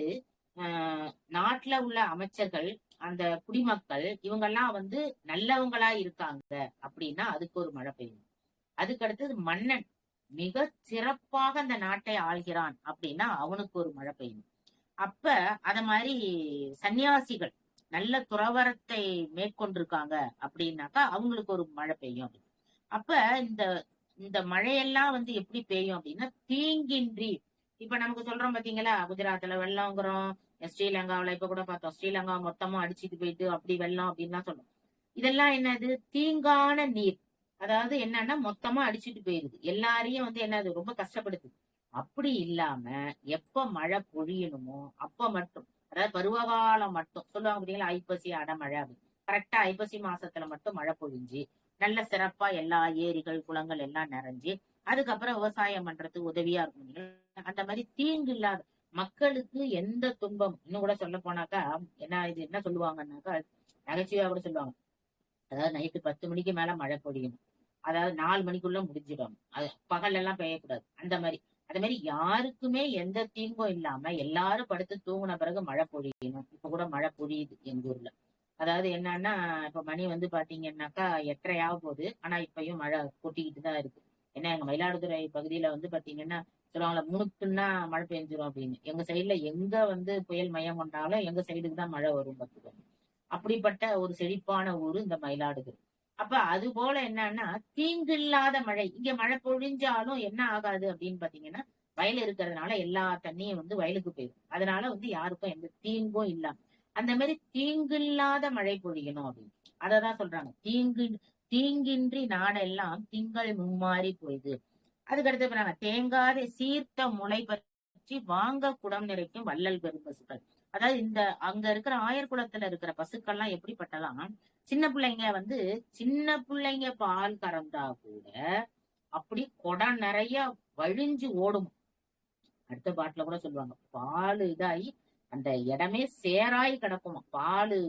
S2: நாட்டுல உள்ள அமைச்சர்கள், அந்த குடிமக்கள் இவங்கெல்லாம் வந்து நல்லவங்களா இருக்காங்க அப்படின்னா அதுக்கு ஒரு மழை பெய்யும். அதுக்கு அடுத்தது மன்னன் மிக சிறப்பாக அந்த நாட்டை ஆள்கிறான் அப்படின்னா அவனுக்கு ஒரு மழை பெய்யும். அப்ப அத மாதிரி சன்னியாசிகள் நல்ல துறவரத்தை மேற்கொண்டிருக்காங்க அப்படின்னாக்கா அவங்களுக்கு ஒரு மழை பெய்யும். அப்ப இந்த இந்த மழையெல்லாம் வந்து எப்படி பெய்யும் அப்படின்னா தீங்கின்றி. இப்ப நமக்கு சொல்றோம் பாத்தீங்களா, குஜராத்ல வெள்ளம்ங்கிறோம், ஸ்ரீலங்காவில இப்ப கூட பார்த்தோம், ஸ்ரீலங்கா மொத்தமா அடிச்சுட்டு போயிட்டு அப்படி வெள்ளம் அப்படின்லாம் சொல்றோம். இதெல்லாம் என்னது, தீங்கான நீர். அதாவது என்னன்னா மொத்தமா அடிச்சுட்டு போயிருது, எல்லாரையும் வந்து என்னது ரொம்ப கஷ்டப்படுது. அப்படி இல்லாம எப்ப மழை பொழியணுமோ அப்ப மட்டும், அதாவது பருவகாலம் மட்டும் சொல்லுவாங்க பாத்தீங்களா, ஐப்பசி அடமழை அப்படின்னு. கரெக்டா ஐப்பசி மாசத்துல மட்டும் மழை பொழிஞ்சு நல்ல சிறப்பா எல்லா ஏரிகள் குளங்கள் எல்லாம் நிறைஞ்சு அதுக்கப்புறம் விவசாயம் பண்றதுக்கு உதவியா இருக்கும். அந்த மாதிரி தீங்கு இல்லாத மக்களுக்கு எந்த துன்பம், இன்னும் கூட சொல்ல போனாக்கா இது என்ன சொல்லுவாங்கன்னாக்கா, நகைச்சுவையா கூட சொல்லுவாங்க, அதாவது நைட்டு 10 மணிக்கு மேல மழை பொழியணும், அதாவது 4 மணிக்குள்ள முடிஞ்சிடும், அது பகல் எல்லாம் பெய்யக்கூடாது. அந்த மாதிரி யாருக்குமே எந்த தீங்கும் இல்லாம எல்லாரும் படுத்து தூங்கின பிறகு மழை பொழியணும். இப்ப கூட மழை பொழியுது எங்க ஊர்ல. அதாவது என்னன்னா இப்ப மணி வந்து பாத்தீங்கன்னாக்கா 8:30 போகுது, ஆனா இப்பயும் மழை கொட்டிக்கிட்டு தான் இருக்கு. ஏன்னா எங்க மயிலாடுதுறை பகுதியில வந்து பாத்தீங்கன்னா சொல்லுவாங்களா, முணுக்குன்னா மழை பெஞ்சிரும் அப்படின்னு. எங்க சைடுல எங்க வந்து புயல் மையம் கொண்டாலும் எங்க சைடுக்கு தான் மழை வரும் பார்த்துக்கோங்க. அப்படிப்பட்ட ஒரு செழிப்பான ஊரு இந்த மயிலாடுதுறை. அப்ப அது போல என்னன்னா தீங்கு இல்லாத மழை. இங்க மழை பொழிஞ்சாலும் என்ன ஆகாது அப்படின்னு பாத்தீங்கன்னா, வயல் இருக்கிறதுனால எல்லா தண்ணியும் வயலுக்கு போயிடும். அதனால யாருக்கும் எந்த தீங்கும் இல்லாம அந்த மாதிரி தீங்கு இல்லாத மழை பொழியணும் அப்படின்னு அததான் சொல்றாங்க. தீங்கின்றி நாடெல்லாம் திங்கள் மும்மாறி போயுது. அதுக்கடுத்து இப்ப நாங்க தேங்காத சீர்த்த முளை பற்றி வாங்க குடம் நிறைக்கும் வள்ளல் பெரும் பசுக்கள். அதாவது அங்க இருக்கிற ஆயர்குளத்துல இருக்கிற பசுக்கள்லாம் எப்படிப்பட்டலாம், சின்ன பிள்ளைங்க சின்ன பிள்ளைங்க பால் கறந்தா கூட அப்படி குடம் நிறைய வழிஞ்சு ஓடும். அடுத்த பாட்டுல கூட சொல்லுவாங்க, பால் இதாகி அந்த இடமே சேராய் கிடக்குமா, பாலு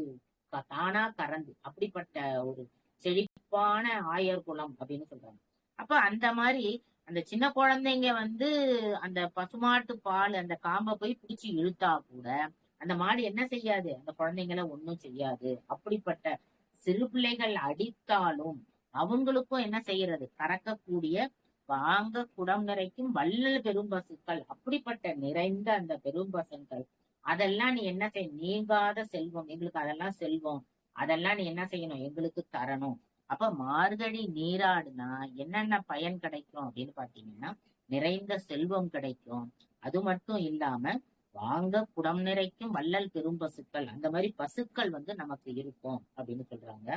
S2: தானா கறந்து. அப்படிப்பட்ட ஒரு செழிப்பான ஆயர்குளம் அப்படின்னு சொல்றாங்க. அப்ப அந்த மாதிரி அந்த சின்ன குழந்தைங்க அந்த பசுமாட்டு பால் அந்த காம்பை போய் பிடிச்சு இழுத்தா கூட அந்த மாடு என்ன செய்யாது, அந்த குழந்தைங்களை ஒண்ணும் செய்யாது. அப்படிப்பட்ட சிறு பிள்ளைகள் அடித்தாலும் அவங்களுக்கும் என்ன செய்யறது, கறக்கக்கூடிய வாங்க குடம் நிறைக்கும் வள்ளல் பெரும்பசுக்கள். அப்படிப்பட்ட நிறைந்த அந்த பெரும்பசுக்கள் அதெல்லாம் நீ என்ன செய்ய, நீங்காத செல்வம் எங்களுக்கு, அதெல்லாம் செல்வம், அதெல்லாம் நீ என்ன செய்யணும், எங்களுக்கு தரணும். அப்ப மார்கழி நீராடுனா என்னென்ன பயன் கிடைக்கும் அப்படின்னு பாத்தீங்கன்னா, நிறைந்த செல்வம் கிடைக்கும். அது மட்டும் இல்லாம வாங்க குடம் நிறைக்கும் வள்ளல் பெரும்பசுக்கள், அந்த மாதிரி பசுக்கள் நமக்கு இருக்கும் அப்படின்னு சொல்றாங்க.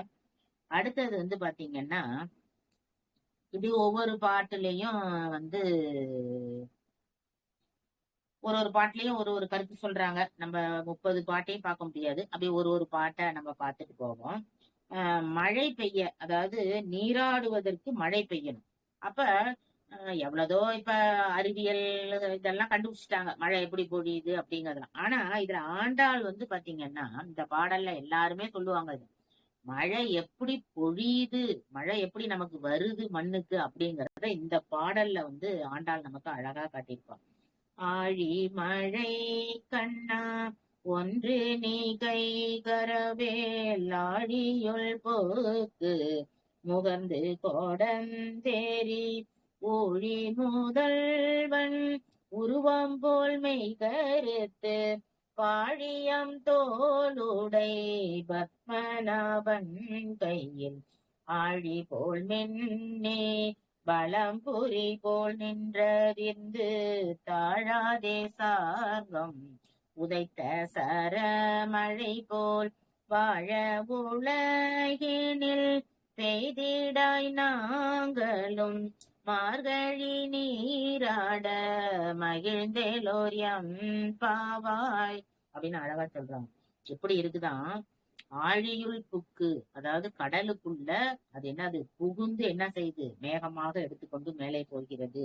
S2: அடுத்தது பாத்தீங்கன்னா, இப்படி ஒவ்வொரு பாட்டுலயும் ஒரு பாட்டுலயும் ஒரு கருத்து சொல்றாங்க. நம்ம 30 பாட்டையும் பார்க்க முடியாது. அப்படி ஒரு பாட்டை நம்ம பார்த்துட்டு போவோம். மழை பெய்ய, அதாவது நீராடுவதற்கு மழை பெய்யணும். அப்ப எவ்வளதோ இப்ப அறிவியல் இதெல்லாம் கண்டுபிடிச்சிட்டாங்க, மழை எப்படி பொழியுது அப்படிங்கறதுலாம். ஆனா இதுல ஆண்டாள் பாத்தீங்கன்னா, இந்த பாடல்ல எல்லாருமே சொல்லுவாங்க, இது மழை எப்படி பொழியுது, மழை எப்படி நமக்கு வருது மண்ணுக்கு அப்படிங்கறத இந்த பாடல்ல ஆண்டாள் நமக்கு அழகா காட்டியிருப்பாங்க. ஆழி மழை கண்ணா ஒன்று நீ கை கரவேல் ஆழியுள் போக்கு முகர்ந்து கோடந்தேரி ஊழி முதல்வன் உருவம் போல் மெய் கருத்து பாழியம் தோளுடை பத்மநாபன் கையில் ஆழி போல் மென்னே பலம்புரி போல் நின்றறிந்து தாழாதே சார்கம் உதைத்த சரமழை போல் வாழ உலகினில் பெய்திடாய் நாங்களும் மார்கழி நீராட மகிழ்ந்தேலோரியம் பாவாய் அப்படின்னு அழகா சொல்றாங்க. எப்படி இருக்குதான், ஆழியுள் புக்கு, அதாவது கடலுக்குள்ள அது என்னது புகுந்து என்ன செய்யுது, மேகமாக எடுத்துக்கொண்டு மேலே போகிறது.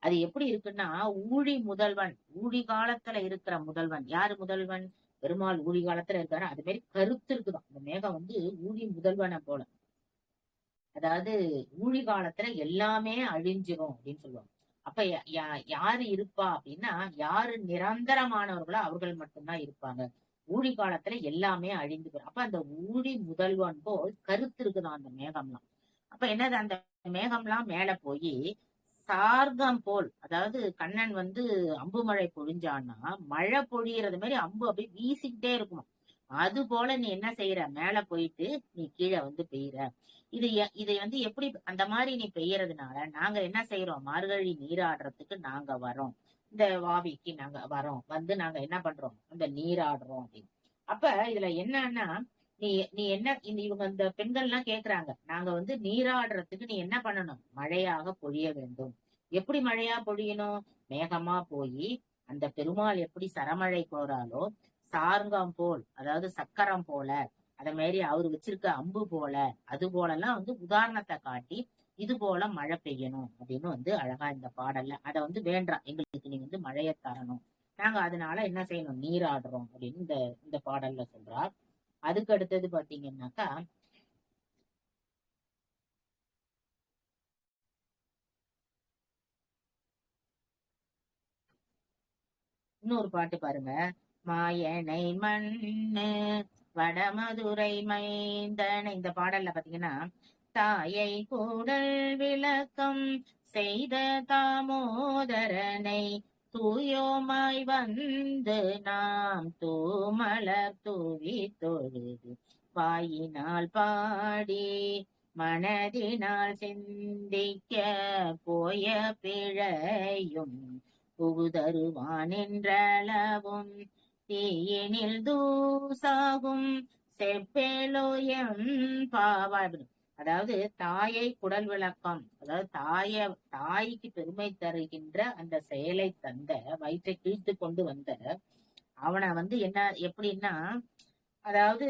S2: அது எப்படி இருக்குன்னா, ஊழி முதல்வன், ஊழி காலத்துல இருக்கிற முதல்வன். யாரு முதல்வன், பெருமாள் ஊழி காலத்துல இருக்காரு. அது மாதிரி கருத்து இருக்குதான் அந்த மேகம் ஊழி முதல்வனை போல. அதாவது ஊழி காலத்துல எல்லாமே அழிஞ்சிரும் அப்படின்னு சொல்லுவாங்க. அப்ப யாரு இருப்பா அப்படின்னா, யாரு நிரந்தரமானவர்களோ அவர்கள் மட்டும்தான் இருப்பாங்க. ஊழி காலத்துல எல்லாமே அழிந்து போயிடும். அப்ப அந்த ஊழி முதல்வன் போல் கருத்து இருக்குதான் அந்த மேகம்லாம். அப்ப என்னது, அந்த மேகம்லாம் மேல போய் சார்கம் போல், அதாவது கண்ணன் அம்பு மழை பொழிஞ்சான்னா மழை பொழியறது மாதிரி அம்பு அப்படியே வீசிக்கிட்டே இருக்கும். அது போல நீ என்ன செய்யற, மேல போயிட்டு நீ கீழே பெய்யற. இதை எப்படி அந்த மாதிரி நீ பெய்யறதுனால நாங்க என்ன செய்யறோம், மார்கழி நீராடுறதுக்கு நாங்க வரோம், இந்த வாவிக்கு நாங்க வரோம், நாங்க என்ன பண்றோம், அந்த நீராடுறோம் அப்படின்னு. அப்ப இதுல என்னன்னா, நீ நீ என்ன இவங்க இந்த பெண்கள் எல்லாம் கேக்குறாங்க, நாங்க நீராடுறதுக்கு நீ என்ன பண்ணணும், மழையாக பொழிய வேண்டும். எப்படி மழையா பொழியணும், மேகமா போய் அந்த பெருமாள் எப்படி சரமழை போறாலோ சார்கம் போல், அதாவது சக்கரம் போல, அத மாதிரி அவரு வச்சிருக்க அம்பு போல, அது போலலாம் உதாரணத்தை காட்டி இது போல மழை பெய்யணும் அப்படின்னு அழகா இந்த பாடல்ல அத வேண்டாம், எங்களுக்கு நீ மழையை தரணும், நாங்க அதனால என்ன செய்யணும், நீராடுறோம் அப்படின்னு இந்த பாடல்ல சொல்றார். அதுக்கு அடுத்தது பாத்தீங்கன்னாக்கா, இன்னொரு பாட்டு பாருங்க. மாயனை மண்ணு வடமதுரை மைந்தன, இந்த பாடல்ல பாத்தீங்கன்னா, தாயை கூடல் விளக்கம் செய்த தாமோதரனை தூயோமாய் நாம் தூமலர் தூவி தொழுது வாயினால் பாடி மனதினால் சிந்திக்க போய பிழையும் புகுதருவான் என்றளவும் தீயினில் தூசாகும் செப்பேலோயம் பாவாய். அதாவது தாயை குடல் விளக்கம், அதாவது தாய்க்கு பெருமை தருகின்ற அந்த செயலை தந்த, வயிற்றை கிழித்து கொண்டு வந்த அவனை வந்து என்ன எப்படின்னா, அதாவது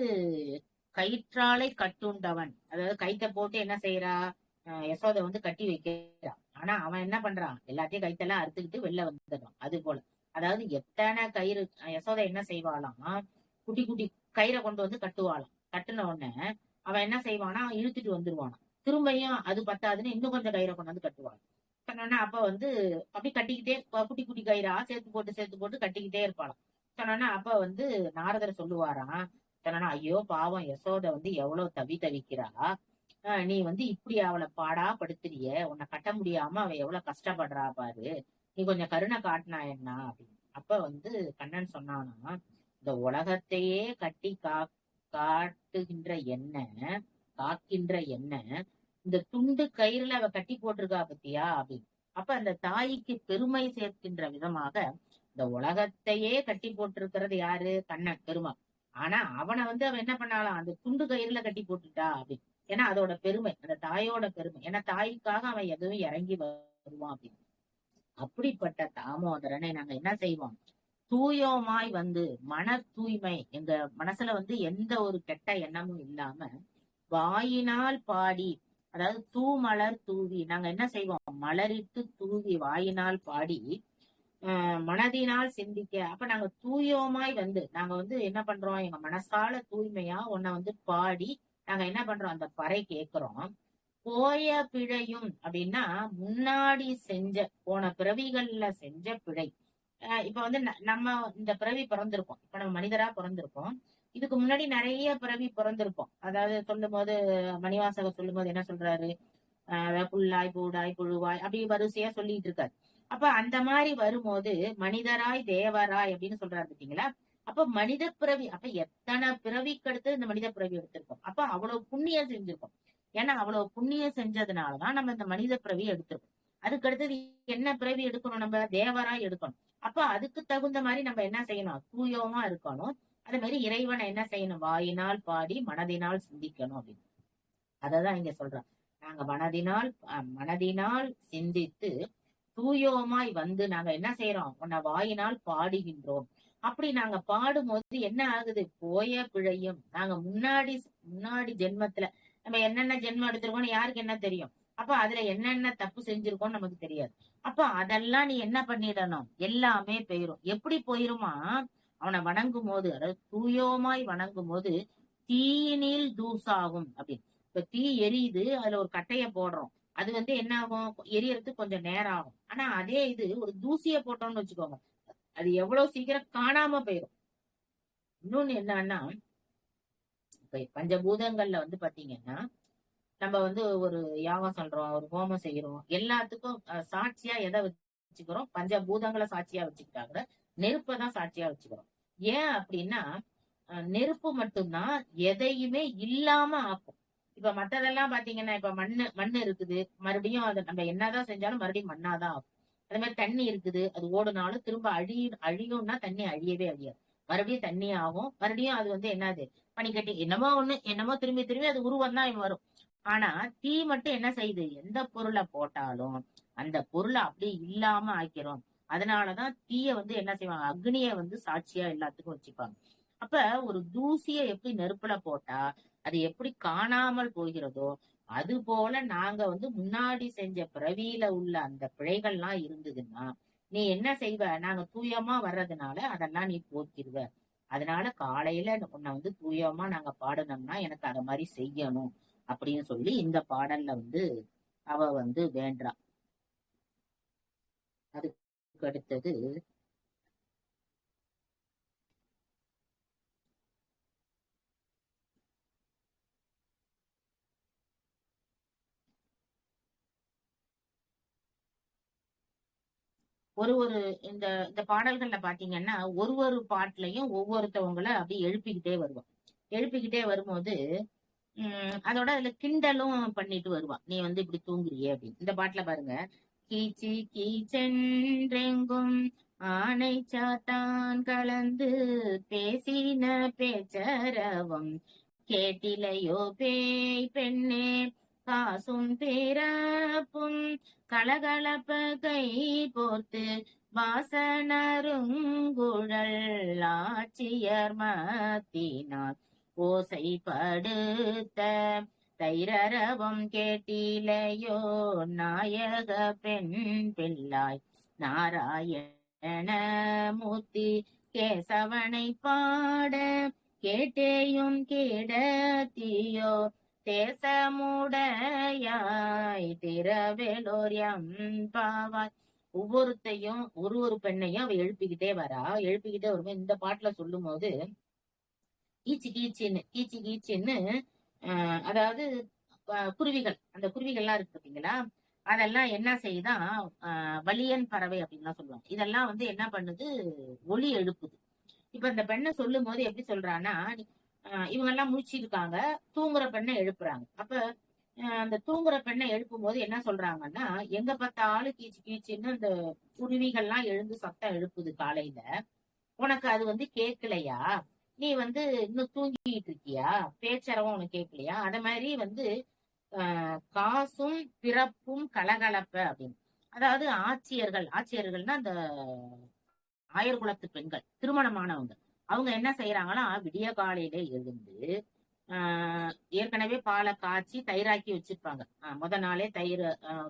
S2: கயிற்றாலை கட்டுண்டவன், அதாவது கயித்தை போட்டு என்ன செய்யறா, யசோதை வந்து கட்டி வைக்கிறான். ஆனா அவன் என்ன பண்றான், எல்லாத்தையும் கைத்தெல்லாம் அறுத்துக்கிட்டு வெளில வந்துடுறான். அது போல அதாவது எத்தனை கயிறு யசோதை என்ன செய்வாளாம், குட்டி குட்டி கயிறை கொண்டு வந்து கட்டுவாளாம். கட்டுன உடனே அவன் என்ன செய்வானா, இழுத்துட்டு வந்துருவானா. திரும்பியும் அது பத்தாதுன்னு இன்னும் கொஞ்சம் கயிறை கொண்டு வந்து கட்டுவான். சொன்னோன்னா அப்ப வந்து அப்படி கட்டிக்கிட்டே குட்டி குட்டி கயிறா சேர்த்து போட்டு கட்டிக்கிட்டே இருப்பாளாம். சொன்னோன்னா அப்ப வந்து நாரதர் சொல்லுவாராம். சொன்னா, ஐயோ பாவம் யசோதை வந்து எவ்வளவு தவிக்கிறா, நீ வந்து இப்படி அவளை பாடா படுத்துறிய, உன்னை கட்ட முடியாம அவ எவ்வளவு கஷ்டப்படுறா பாரு, நீ கொஞ்சம் கருணை காட்டினா என்ன அப்படின்னு. அப்ப வந்து கண்ணன் சொன்னானா, இந்த உலகத்தையே கட்டி காட்டுகின்ற என்ன, காக்கின்ற என்ன, இந்த துண்டு கயிறுல அவ கட்டி போட்டிருக்கா பத்தியா அப்படின்னு. அப்ப அந்த தாய்க்கு பெருமை சேர்க்கின்ற விதமாக இந்த உலகத்தையே கட்டி போட்டிருக்கிறது யாரு, கண்ணன் பெருமாள். ஆனா அவனை வந்து அவன் என்ன பண்ணாலாம், அந்த துண்டு கயிறுல கட்டி போட்டுட்டா அப்படின்னு. ஏன்னா அதோட பெருமை, அந்த தாயோட பெருமை. ஏன்னா தாய்க்காக அவன் எதுவும் இறங்கி வருவான் அப்படின்னு. அப்படிப்பட்ட தாமோதரனை நாங்க என்ன செய்வோம், தூயோமாய் வந்து மன தூய்மை, எங்க மனசுல வந்து எந்த ஒரு கெட்ட எண்ணமும் இல்லாம வாயினால் பாடி, அதாவது தூமலர் தூவி, நாங்க என்ன செய்வோம், மலரிட்டு தூவி வாயினால் பாடி மனதினால் சிந்திக்க. அப்ப நாங்க தூயோமாய் வந்து நாங்க வந்து என்ன பண்றோம், எங்க மனசால தூய்மையா உன்னை வந்து பாடி நாங்க என்ன பண்றோம், அந்த பறை கேட்கிறோம். போய பிழையும் அப்படின்னா முன்னாடி செஞ்ச, போன பிறவிகள்ல செஞ்ச பிழை. இப்ப வந்து நம்ம இந்த பிறவி பிறந்திருக்கோம், இப்ப நம்ம மனிதரா பிறந்திருக்கோம். இதுக்கு முன்னாடி நிறைய பிறவி பிறந்திருப்போம். அதாவது சொல்லும் போது மணிவாசகர் சொல்லும் போது என்ன சொல்றாரு, புல்லாய் பூடாய் புழுவாய் அப்படி வரிசையா சொல்லிட்டு இருக்காரு. அப்ப அந்த மாதிரி வரும்போது மனிதராய் தேவராய் அப்படின்னு சொல்றாரு பாத்தீங்களா. அப்ப மனித பிறவி, அப்ப எத்தனை பிறவிக்கு அடுத்து இந்த மனித பிறவி எடுத்திருக்கோம். அப்ப அவ்வளவு புண்ணியம் செஞ்சிருக்கோம். ஏன்னா அவ்வளவு புண்ணியம் செஞ்சதுனாலதான் நம்ம இந்த மனித பிறவி எடுத்திருக்கோம். அதுக்கு அடுத்தது என்ன பிறவி எடுக்கணும், நம்ம தேவராய் எடுக்கணும். அப்ப அதுக்கு தகுந்த மாதிரி நம்ம என்ன செய்யணும், தூயோமா இருக்கணும். அதே மாதிரி இறைவனை என்ன செய்யணும், வாயினால் பாடி மனதினால் சிந்திக்கணும் அப்படின்னு. அததான் இங்க சொல்றோம். நாங்க மனதினால் சிந்தித்து தூயோமாய் வந்து நாங்க என்ன செய்யறோம், உன்னை வாயினால் பாடுகின்றோம். அப்படி நாங்க பாடும்போது என்ன ஆகுது, போய பிழையும், நாங்க முன்னாடி ஜென்மத்துல நம்ம என்னென்ன ஜென்மம் எடுத்திருக்கோம்னு யாருக்கு என்ன தெரியும். அப்ப அதுல என்னென்ன தப்பு செஞ்சிருக்கோம்னு நமக்கு தெரியாது. அப்ப அதெல்லாம் நீ என்ன பண்ணிடணும், எல்லாமே போயிரும். எப்படி போயிருமா, அவனை வணங்கும் போது, அதாவது தூயோமாய் வணங்கும் போது தீயினில் தூசாகும் அப்படின்னு. இப்ப தீ எரியுது, அதுல ஒரு கட்டைய போடுறோம், அது வந்து என்ன ஆகும், எரியறதுக்கு கொஞ்சம் நேரம் ஆகும். ஆனா அதே இது ஒரு தூசிய போட்டோம்னு வச்சுக்கோங்க, அது எவ்வளவு சீக்கிரம் காணாம போயிடும். இன்னொன்னு என்னன்னா, இப்ப பஞ்சபூதங்கள்ல வந்து பாத்தீங்கன்னா, நம்ம வந்து ஒரு யாகம் சொல்றோம், ஒரு ஹோமம் செய்யறோம், எல்லாத்துக்கும் சாட்சியா எதை வச்சுக்கிறோம், பஞ்சபூதங்களை சாட்சியா வச்சுக்கிட்டாங்க, நெருப்பை தான் சாட்சியா வச்சுக்கிறோம். ஏன் அப்படின்னா நெருப்பு மட்டும்தான் எதையுமே இல்லாம ஆக்கும். இப்ப மத்ததெல்லாம் பாத்தீங்கன்னா, இப்ப மண்ணு இருக்குது, மறுபடியும் அதை நம்ம என்னதான் செஞ்சாலும் மறுபடியும் மண்ணாதான் ஆகும். அதே மாதிரி தண்ணி இருக்குது, அது ஓடுனாலும் திரும்ப அழியும்னா தண்ணி அழியவே அழியாது, மறுபடியும் தண்ணி ஆகும். மறுபடியும் அது வந்து என்னது, பனிக்கட்டி என்னமோ திரும்பி திரும்பி அது உருவம் தான் வரும். ஆனா தீ மட்டும் என்ன செய்யுது, எந்த பொருளை போட்டாலும் அந்த பொருளை அப்படியே இல்லாம ஆக்கிறோம். அதனாலதான் தீய வந்து என்ன செய்வாங்க, அக்னிய வந்து சாட்சியா எல்லாத்துக்கும் வச்சுப்பாங்க. அப்ப ஒரு தூசிய எப்படி நெருப்புல போட்டா அது எப்படி காணாமல் போகிறதோ, அது போல நாங்க வந்து முன்னாடி செஞ்ச பிறவியில உள்ள அந்த பிழைகள்லாம் இருந்ததுன்னா நீ என்ன செய்வ, நாங்க தூயமா வர்றதுனால அதெல்லாம் நீ போக்கிடுவ. அதனால காலையில உன்னை வந்து தூயமா நாங்க பாடணும்னா எனக்கு அத மாதிரி செய்யணும் அப்படின்னு சொல்லி இந்த பாடல்ல வந்து அவ வந்து வேண்டா. அதுக்கு அடுத்தது ஒரு இந்த இந்த பாடல்கள்ல பாத்தீங்கன்னா ஒரு பாட்டுலயும் ஒவ்வொருத்தவங்கள அப்படி எழுப்பிக்கிட்டே வருவோம். எழுப்பிக்கிட்டே வரும்போது அதோட அதுல கிண்டலும் பண்ணிட்டு வருவான், நீ வந்து இப்படி தூங்குறியே அப்படின்னு. இந்த பாட்டுல பாருங்க, கீச்சி கீச்சென்றெங்கும் ஆனை சாத்தான் கலந்து பேசின பேச்சரவம் கேட்டிலையோ பேய் பெண்ணே காசும் பிறப்பும் கலகலப்ப கை போர்த்து வாசனருங்குழல் ஆட்சியர் மத்தினார் ஓசைப்படுத்த தைரரவம் கேட்டிலையோ நாயக பெண் பிள்ளாய் நாராயண மூர்த்தி கேசவனை பாட கேட்டேயும் கேடத்தியோ தேசமுடையாய் திரவேலோர் எம்பாவாய். ஒவ்வொருத்தையும் ஒரு பெண்ணையும் அவ எழுப்பிக்கிட்டே வரும்போது இந்த பாட்டுல சொல்லும் போது கீச்சு கீச்சுன்னு அதாவது குருவிகள், அந்த குருவிகள்லாம் இருக்கு பாத்தீங்களா, அதெல்லாம் என்ன செய்யுதான் வலியன் பறவை அப்படின்லாம் சொல்லுவாங்க. இதெல்லாம் வந்து என்ன பண்ணுது, ஒலி எழுப்புது. இப்ப இந்த பெண்ணை சொல்லும் போது எப்படி சொல்றான்னா, இவங்க எல்லாம் முழிச்சிருக்காங்க, தூங்குற பெண்ணை எழுப்புறாங்க. அப்ப அந்த தூங்குற பெண்ணை எழுப்பும் போது என்ன சொல்றாங்கன்னா, எங்க பார்த்தாலும் கீச்சு கீச்சுன்னு அந்த குருவிகள்லாம் எழுந்து சத்தம் எழுப்புது காலையில, உனக்கு அது வந்து கேட்கலையா, நீ வந்து இன்னும் தூங்கிட்டு இருக்கியா, பேச்சரவும் உனக்கு கேட்கலையா. அத மாதிரி வந்து காசும் பிறப்பும் கலகலப்ப அப்படின்னு, அதாவது ஆட்சியர்கள்னா அந்த ஆயர் குலத்து பெண்கள், திருமணமானவங்க, அவங்க என்ன செய்யறாங்கன்னா விடிய காலையிலே எழுந்து ஏற்கனவே பாலை காய்ச்சி தயிராக்கி வச்சிருப்பாங்க. முத நாளே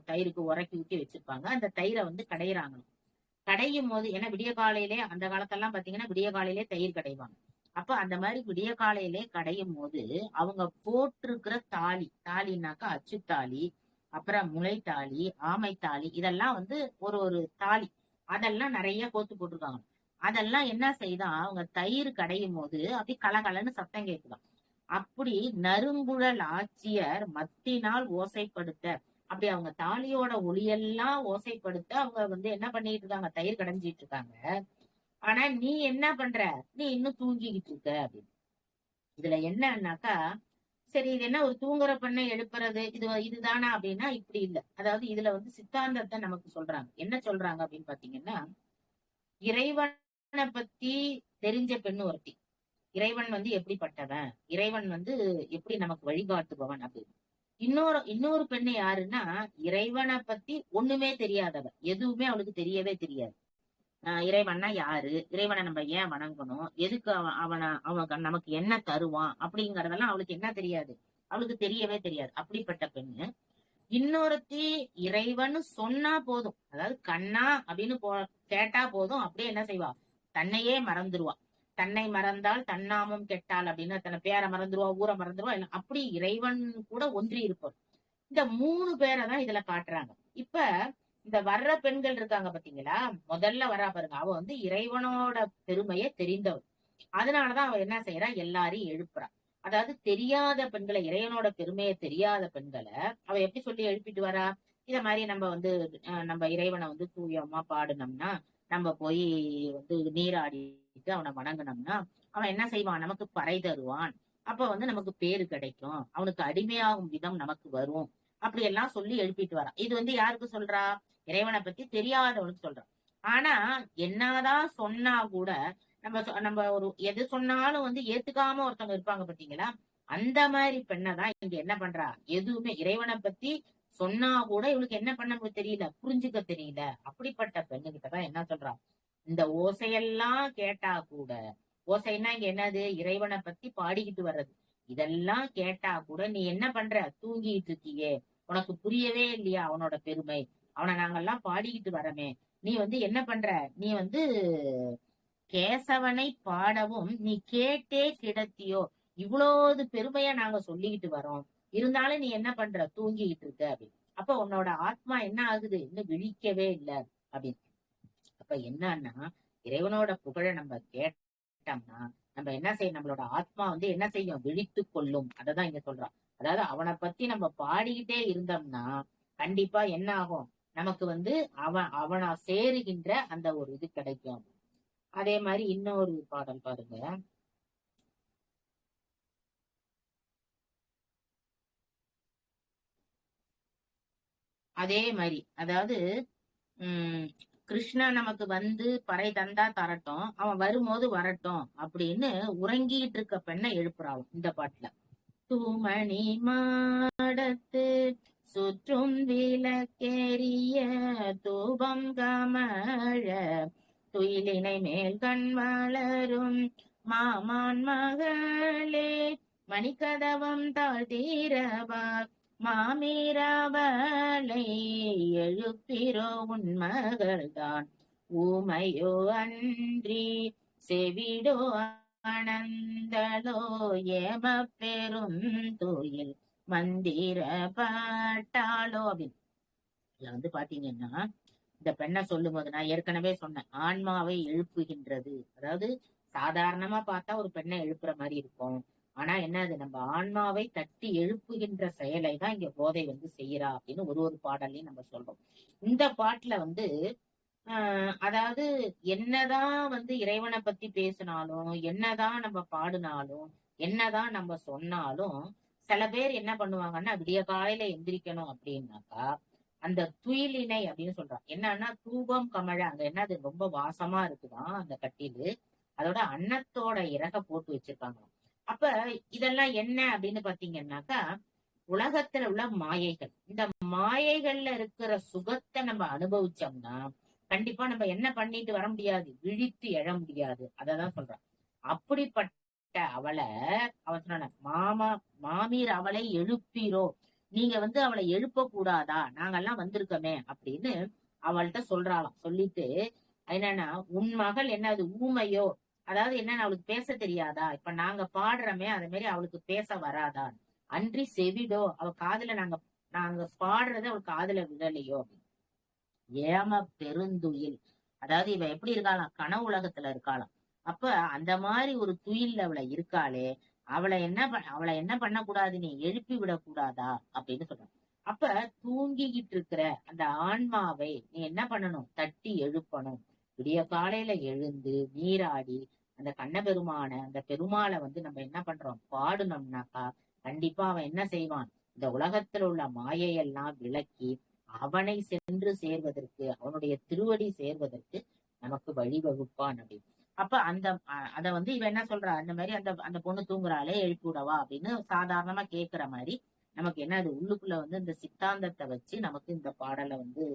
S2: தயிருக்கு உரக்கி ஊற்றி வச்சிருப்பாங்க. அந்த தயிரை வந்து கடையிறாங்க. கடையும் போது, ஏன்னா விடிய காலையிலே அந்த காலத்தெல்லாம் பாத்தீங்கன்னா விடிய காலையிலே தயிர் கடைவாங்க. அப்ப அந்த மாதிரி விடிய காலையிலே கடையும் போது அவங்க போட்டிருக்கிற தாலினாக்கா அச்சுத்தாலி, அப்புறம் முளைத்தாலி, ஆமைத்தாலி, இதெல்லாம் வந்து ஒரு தாலி, அதெல்லாம் நிறைய கோத்து போட்டிருக்காங்க. அதெல்லாம் என்ன செய்தா, அவங்க தயிர் கடையும் போது அப்படி கலகலன்னு சத்தம் கேட்குதாம். அப்படி நறுங்குழல் ஆட்சியர் மத்தினால் ஓசைப்படுத்த, அப்படி அவங்க தாலியோட ஒளியெல்லாம் ஓசைப்படுத்த அவங்க வந்து என்ன பண்ணிட்டு இருக்காங்க, தயிர் கடைஞ்சிட்டு இருக்காங்க. ஆனா நீ என்ன பண்ற, நீ இன்னும் தூங்கிக்கிட்டு இருக்க அப்படின்னு. இதுல என்னன்னாக்கா, சரி இது என்ன ஒரு தூங்குற பெண்ணை எழுப்புறது, இதுதானா அப்படின்னா இப்படி இல்லை. அதாவது இதுல வந்து சித்தாந்தத்தை நமக்கு சொல்றாங்க. என்ன சொல்றாங்க அப்படின்னு பாத்தீங்கன்னா, இறைவனை பத்தி தெரிஞ்ச பெண்ணு ஒருத்தி, இறைவன் வந்து எப்படிப்பட்டவன், இறைவன் வந்து எப்படி நமக்கு வழிகாட்டுபவன் அப்படின்னு. இன்னொரு பெண்ணு யாருன்னா, இறைவனை பத்தி ஒண்ணுமே தெரியாதவ, எதுவுமே அவளுக்கு தெரியவே தெரியாது. இறைவன்னா யாரு, இறைவனை நம்ம ஏன் வணங்கணும், எதுக்கு அவன் நமக்கு என்ன தருவான் அப்படிங்கறதெல்லாம் அவளுக்கு என்ன தெரியாது, அவளுக்கு தெரியவே தெரியாது. அப்படிப்பட்ட பெண்ணு. இன்னொருத்தி இறைவன் சொன்னா போதும், அதாவது கண்ணா அப்படின்னு கேட்டா போதும், அப்படியே என்ன செய்வா, தன்னையே மறந்துருவா. தன்னை மறந்தால் தன்னாமும் கெட்டால் அப்படின்னு, தன்னை பேரை மறந்துருவா, ஊரை மறந்துருவா, அப்படி இறைவன் கூட ஒன்றி இருப்போம். இந்த 3 பேரை தான் இதுல காட்டுறாங்க. இப்ப இந்த வர்ற பெண்கள் இருக்காங்க பாத்தீங்களா, முதல்ல வரா பாருங்க, அவ வந்து இறைவனோட பெருமையை தெரிந்தவள். அதனாலதான் அவ என்ன செய்யறா, எல்லாரையும் எழுப்புறா. அதாவது தெரியாத பெண்களை, இறைவனோட பெருமையை தெரியாத பெண்களை அவ எப்படி சொல்லி எழுப்பிட்டு வரா, இத மாதிரி நம்ம வந்து நம்ம இறைவனை வந்து தூயமா பாடுனோம்னா, நம்ம போய் வந்து நீராடிட்டு அவனை வணங்கினோம்னா அவன் என்ன செய்வான், நமக்கு பறை தருவான், அப்ப வந்து நமக்கு பேரு கிடைக்கும், அவனுக்கு அடிமையாகும் விதம் நமக்கு வரும், அப்படி எல்லாம் சொல்லி எழுப்பிட்டு வரா. இது வந்து யாருக்கு சொல்றா, இறைவனை பத்தி தெரியாதவனுக்கு சொல்றான். ஆனா என்னதான் சொன்னா கூட நம்ம ஒரு எது சொன்னாலும் வந்து ஏத்துக்காம ஒருத்தவங்க இருப்பாங்க பாத்தீங்களா, அந்த மாதிரி பெண்ணதான் இங்க என்ன பண்றா, எதுவுமே இறைவனை பத்தி சொன்னா கூட இவளுக்கு என்ன பண்ண தெரியல, புரிஞ்சுக்க தெரியல. அப்படிப்பட்ட பெண்ணுகிட்டதான் என்ன சொல்றா, இந்த ஓசையெல்லாம் கேட்டா கூட, ஓசைன்னா இங்க என்னது, இறைவனை பத்தி பாடிக்கிட்டு வர்றது, இதெல்லாம் கேட்டா கூட நீ என்ன பண்ற, தூங்கிட்டு இருக்கியே, உனக்கு புரியவே இல்லையா அவனோட பெருமை, அவனை நாங்கெல்லாம் பாடிக்கிட்டு வரமே, நீ வந்து என்ன பண்ற, நீ வந்து கேசவனை பாடவும் நீ கேட்டே கிடத்தியோ, இவ்வளவு பெருமையா நாங்க சொல்லிக்கிட்டு வரோம், இருந்தாலும் நீ என்ன பண்ற, தூங்கிக்கிட்டு இருக்க அப்படின்னு. அப்ப உன்னோட ஆத்மா என்ன ஆகுது, இன்னும் விழிக்கவே இல்லை அப்படின்னு. அப்ப என்னன்னா, இறைவனோட புகழ நம்ம கேட்டோம்னா நம்ம என்ன செய்யும், நம்மளோட ஆத்மா வந்து என்ன செய்யும், விழித்து கொள்ளும். அததான் இங்க சொல்றான். அதாவது அவனை பத்தி நம்ம பாடிக்கிட்டே இருந்தோம்னா கண்டிப்பா என்ன ஆகும், நமக்கு வந்து அவனை சேருகின்ற அந்த ஒரு இது கிடைக்கும். அதே மாதிரி இன்னொரு பாடல் பாருங்க, அதே மாதிரி அதாவது கிருஷ்ணன் நமக்கு வந்து பறை தந்தா தரட்டும், அவன் வரும்போது வரட்டும் அப்படின்னு உறங்கிட்டு இருக்க பெண்ணை எழுப்புறாவும் இந்த பாட்டுல. தூமணி மாடத்து சுற்றும் விளக்கேறிய தூபம் கமழ துயிலினை மேல் கண் வளரும் மாமான் மகளே மணிக்கதவம் தாழ்த்தீரவார் மாமீரவளை எழுப்பிரோ உன் மகள்தான் ஊமையோ அன்றி செவிடோ ஆனந்தலோ ஏம பெரும் தூயில் மந்திர பாட்டாளோ அப்படின்னு. இதுல வந்து பாத்தீங்கன்னா இந்த பெண்ணை சொல்லும் போது நான் ஏற்கனவே சொன்னேன், ஆன்மாவை எழுப்புகின்றது. அதாவது சாதாரணமா பார்த்தா ஒரு பெண்ணை எழுப்புற மாதிரி இருக்கும். ஆனா என்னது, நம்ம ஆன்மாவை தட்டி எழுப்புகின்ற செயலை தான் இங்க போதை வந்து செய்யறா அப்படின்னு ஒரு பாடல்லையும் நம்ம சொல்றோம். இந்த பாட்டுல வந்து அதாவது என்னதான் வந்து இறைவனை பத்தி பேசினாலும், என்னதான் நம்ம பாடினாலும், என்னதான் நம்ம சொன்னாலும், சில பேர் என்ன பண்ணுவாங்கன்னா விடிய காலையில எந்திரிக்கணும் அப்படின்னாக்கா அந்த துயிலினை அப்படின்னு சொல்றான். என்னன்னா தூபம் கமழ, அங்க என்னது ரொம்ப வாசமா இருக்குதான் அந்த கட்டிலு, அதோட அன்னத்தோட இறக போட்டு வச்சிருக்காங்க. அப்ப இதெல்லாம் என்ன அப்படின்னு பாத்தீங்கன்னாக்கா உலகத்துல உள்ள மாயைகள். இந்த மாயைகள்ல இருக்கிற சுகத்தை நம்ம அனுபவிச்சோம்னா கண்டிப்பா நம்ம என்ன பண்ணிட்டு வர முடியாது, விழித்து எழ முடியாது. அததான் சொல்றான். அப்படிப்பட்ட அவளை அவன் சொன்ன மாமீர் அவளை எழுப்பீரோ, நீங்க வந்து அவளை எழுப்ப கூடாதா, நாங்கெல்லாம் வந்திருக்கோமே அப்படின்னு அவள்கிட்ட சொல்றாளாம். சொல்லிட்டு என்னன்னா உன் மகள் என்னது ஊமையோ, அதாவது என்னன்னா அவளுக்கு பேச தெரியாதா, இப்ப நாங்க பாடுறோமே அதே மாதிரி அவளுக்கு பேச வராதா, அன்றி செவிடோ, அவ காதுல நாங்க நாங்க பாடுறது அவளுக்கு காதுல விழலையோ. ஏம பெருந்துயில், அதாவது இவ எப்படி இருக்காளாம், கனவு உலகத்துல இருக்காளாம். அப்ப அந்த மாதிரி ஒரு துயில்ல அவளை இருக்காளே, அவளை என்ன பண்ணக்கூடாது, நீ எழுப்பி விடக்கூடாதா அப்படின்னு சொல்றான். அப்ப தூங்கிக்கிட்டு இருக்கிற அந்த ஆன்மாவை நீ என்ன பண்ணணும், தட்டி எழுப்பணும். விடிய காலையில எழுந்து நீராடி அந்த கண்ணபெருமான அந்த பெருமாளை வந்து நம்ம என்ன பண்றோம், பாடுனோம்னாக்கா கண்டிப்பா அவன் என்ன செய்வான், இந்த உலகத்துல உள்ள மாயையெல்லாம் விளக்கி அவனை சென்று சேர்வதற்கு, அவனுடைய திருவடி சேர்வதற்கு நமக்கு வழிவகுப்பான் அப்படின்னு. அப்ப அந்த அத வந்து இவன் என்ன சொல்றா, அந்த மாதிரி அந்த அந்த பொண்ணு தூங்குறாளே எழுப்பி விடவா அப்படின்னு சாதாரணமா கேட்கிற மாதிரி நமக்கு என்ன அது உள்ளுக்குள்ள வந்து இந்த சித்தாந்தத்தை வச்சு நமக்கு இந்த பாடலை வந்து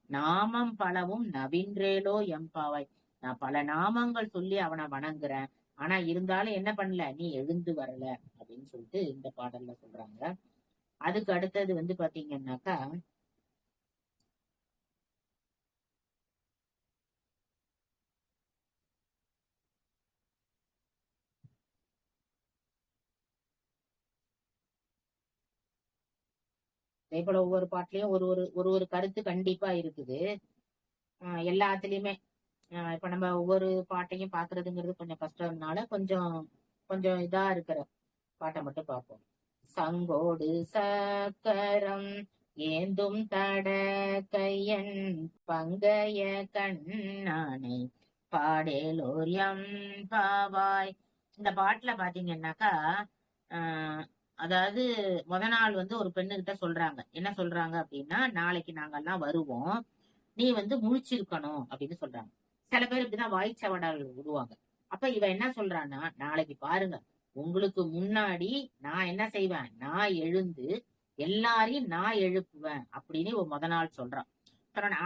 S2: நாமம் பலவும் நவின்றேலோ எம்பாவாய், நான் பல நாமங்கள் சொல்லி அவனை வணங்குறேன், ஆனா இருந்தாலும் என்ன பண்ணல, நீ எழுந்து வரல அப்படின்னு சொல்லிட்டு இந்த பாடல்ல சொல்றாங்க. அதுக்கு அடுத்தது வந்து பாத்தீங்கன்னாக்கா அதே போல ஒவ்வொரு பாட்டுலயும் ஒரு ஒரு ஒரு ஒரு கருத்து கண்டிப்பா இருக்குது. எல்லாத்துலயுமே இப்ப நம்ம ஒவ்வொரு பாட்டையும் பாக்குறதுங்கிறது கொஞ்சம் கஷ்டம்னால கொஞ்சம் கொஞ்சம் இதா இருக்கிற பாட்டை மட்டும் பார்ப்போம். சங்கோடு சக்கரம் ஏந்தும் தட கையன் பங்கைய கண்ணானை பாடேலோர் எம் பாவாய். இந்த பாட்டுல பாத்தீங்கன்னாக்கா அதாவது முத நாள் வந்து ஒரு பெண்ணு கிட்ட சொல்றாங்க, என்ன சொல்றாங்க அப்படின்னா, நாளைக்கு நாங்கெல்லாம் வருவோம், நீ வந்து முழிச்சிருக்கணும் அப்படின்னு சொல்றாங்க. சில பேர் இப்படிதான் வாய்ச்சவடால் விடுவாங்க. அப்ப இவ என்ன சொல்றான்னா, நாளைக்கு பாருங்க உங்களுக்கு முன்னாடி நான் என்ன செய்வேன், நான் எழுந்து எல்லாரையும் நான் எழுப்புவேன் அப்படின்னு ஒரு முத நாள் சொல்றான்.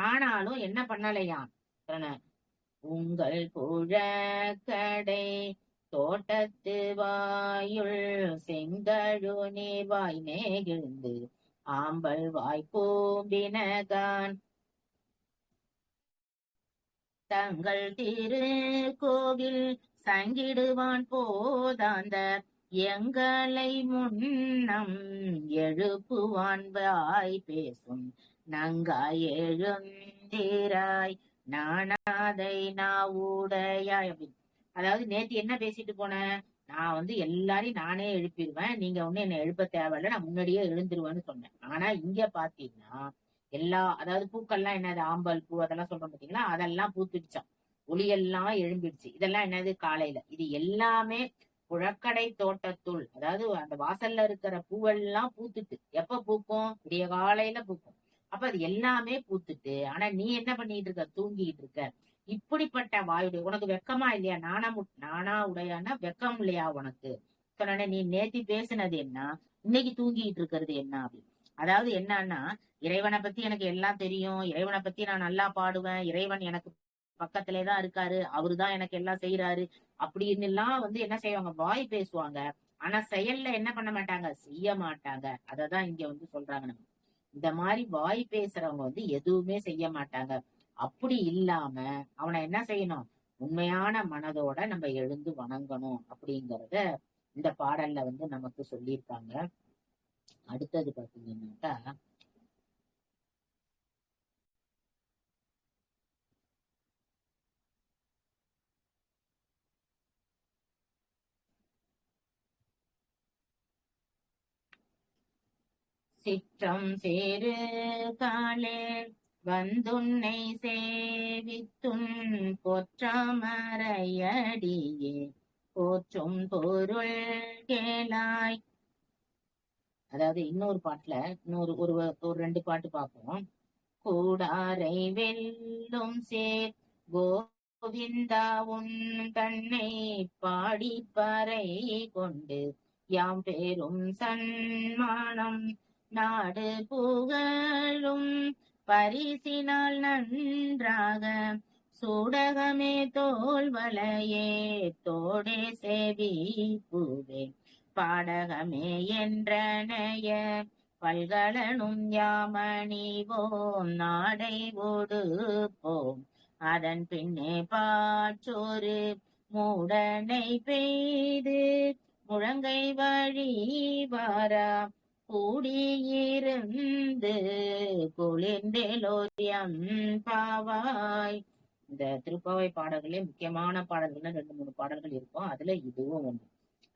S2: ஆனாலும் என்ன பண்ணலையா, உங்கள் புழக்கடை தோட்டத்து வாயுள் செங்கழு நீர்வாய் நெகிழ்ந்து ஆம்பல் வாய் கூம்பினகான் தங்கள் திரு கோவில் சங்கிடுவான் போதாந்த எங்களை முன்னம் எழுப்புவான் வாய் பேசும் நங்காய் எழுந்தீராய் நானாதை நாவுடையாய் அப்படின்னு. அதாவது நேத்து என்ன பேசிட்டு போனேன், நான் வந்து எல்லாரையும் நானே எழுப்பிடுவேன், நீங்க ஒண்ணு என்ன எழுப்ப தேவையில்லை, நான் முன்னாடியே எழுந்துருவேன்னு சொன்னேன். ஆனா இங்க பாத்தீங்கன்னா அதாவது பூக்கள்லாம் என்னது, ஆம்பல் பூ அதெல்லாம் சொல்றோம் பாத்தீங்களா, அதெல்லாம் பூத்துடுச்சான், ஒளியெல்லாம் எழும்பிடுச்சு. இதெல்லாம் என்னது காலையில, இது எல்லாமே புழக்கடை தோட்டத்துள், அதாவது அந்த வாசல்ல இருக்கிற பூவெல்லாம் பூத்துட்டு எப்ப பூக்கும், விடிய காலையில பூக்கும். அப்ப அது எல்லாமே பூத்துட்டு, ஆனா நீ என்ன பண்ணிட்டு இருக்க? தூங்கிட்டு இருக்க. இப்படிப்பட்ட வாயுடைய உனக்கு வெக்கமா இல்லையா? நானா உடையானா வெக்கம் இல்லையா உனக்கு? சொன்ன நீ நேத்தி பேசுனது என்ன, இன்னைக்கு தூங்கிட்டு இருக்கிறது என்ன அப்படின்னு. அதாவது என்னன்னா, இறைவனை பத்தி எனக்கு எல்லாம் தெரியும், இறைவனை பத்தி நான் நல்லா பாடுவேன், இறைவன் எனக்கு பக்கத்திலேதான் இருக்காரு, அவருதான் எனக்கு எல்லாம் செய்யறாரு அப்படின்னு எல்லாம் என்ன செய்வாங்க? வாய் பேசுவாங்க. ஆனா செயல்ல என்ன பண்ண மாட்டாங்க? செய்ய மாட்டாங்க. அததான் இங்க சொல்றாங்க நம்ம. இந்த மாதிரி வாய் பேசுறவங்க எதுவுமே செய்ய மாட்டாங்க. அப்படி இல்லாம அவனை என்ன செய்யணும்? உண்மையான மனதோட நம்ம எழுந்து வணங்கணும் அப்படிங்கறத இந்த பாடல்ல நமக்கு சொல்லியிருக்காங்க. அடுத்தது பாத்தீங்கன்னாக்கா, சிற்றம் சேரு காலே வந்துன்னை சேவித்துன் போற்றாமறையடியே போற்றும் பொருள் கேளாய். அதாவது இன்னொரு பாட்டுல ஒரு 2 பாட்டு பார்ப்போம். கூடாரை வெல்லும் சேர் கோவிந்தா உன் தன்னை பாடிப்பறை கொண்டு யாம் பெரும் சன்மானம் நாடு புகழும் பரிசினால் நன்றாக சூடகமே தோல்வளையே தோடே செவி பூவே பாடகமே என்றனைய பல்கலனும் யாமணிவோம் நாடை ஓடுப்போம் அதன் பின்னே பாற்றோரு மூடனை பெய்து முழங்கை வழி வாரா கூடியிருந்து குளிர்ந்தேலோரியம் பாவாய். இந்த திருப்பாவை பாடல்களே முக்கியமான பாடல்கள்ல 2-3 பாடல்கள் இருக்கும். அதுல இதுவும் ஒன்று.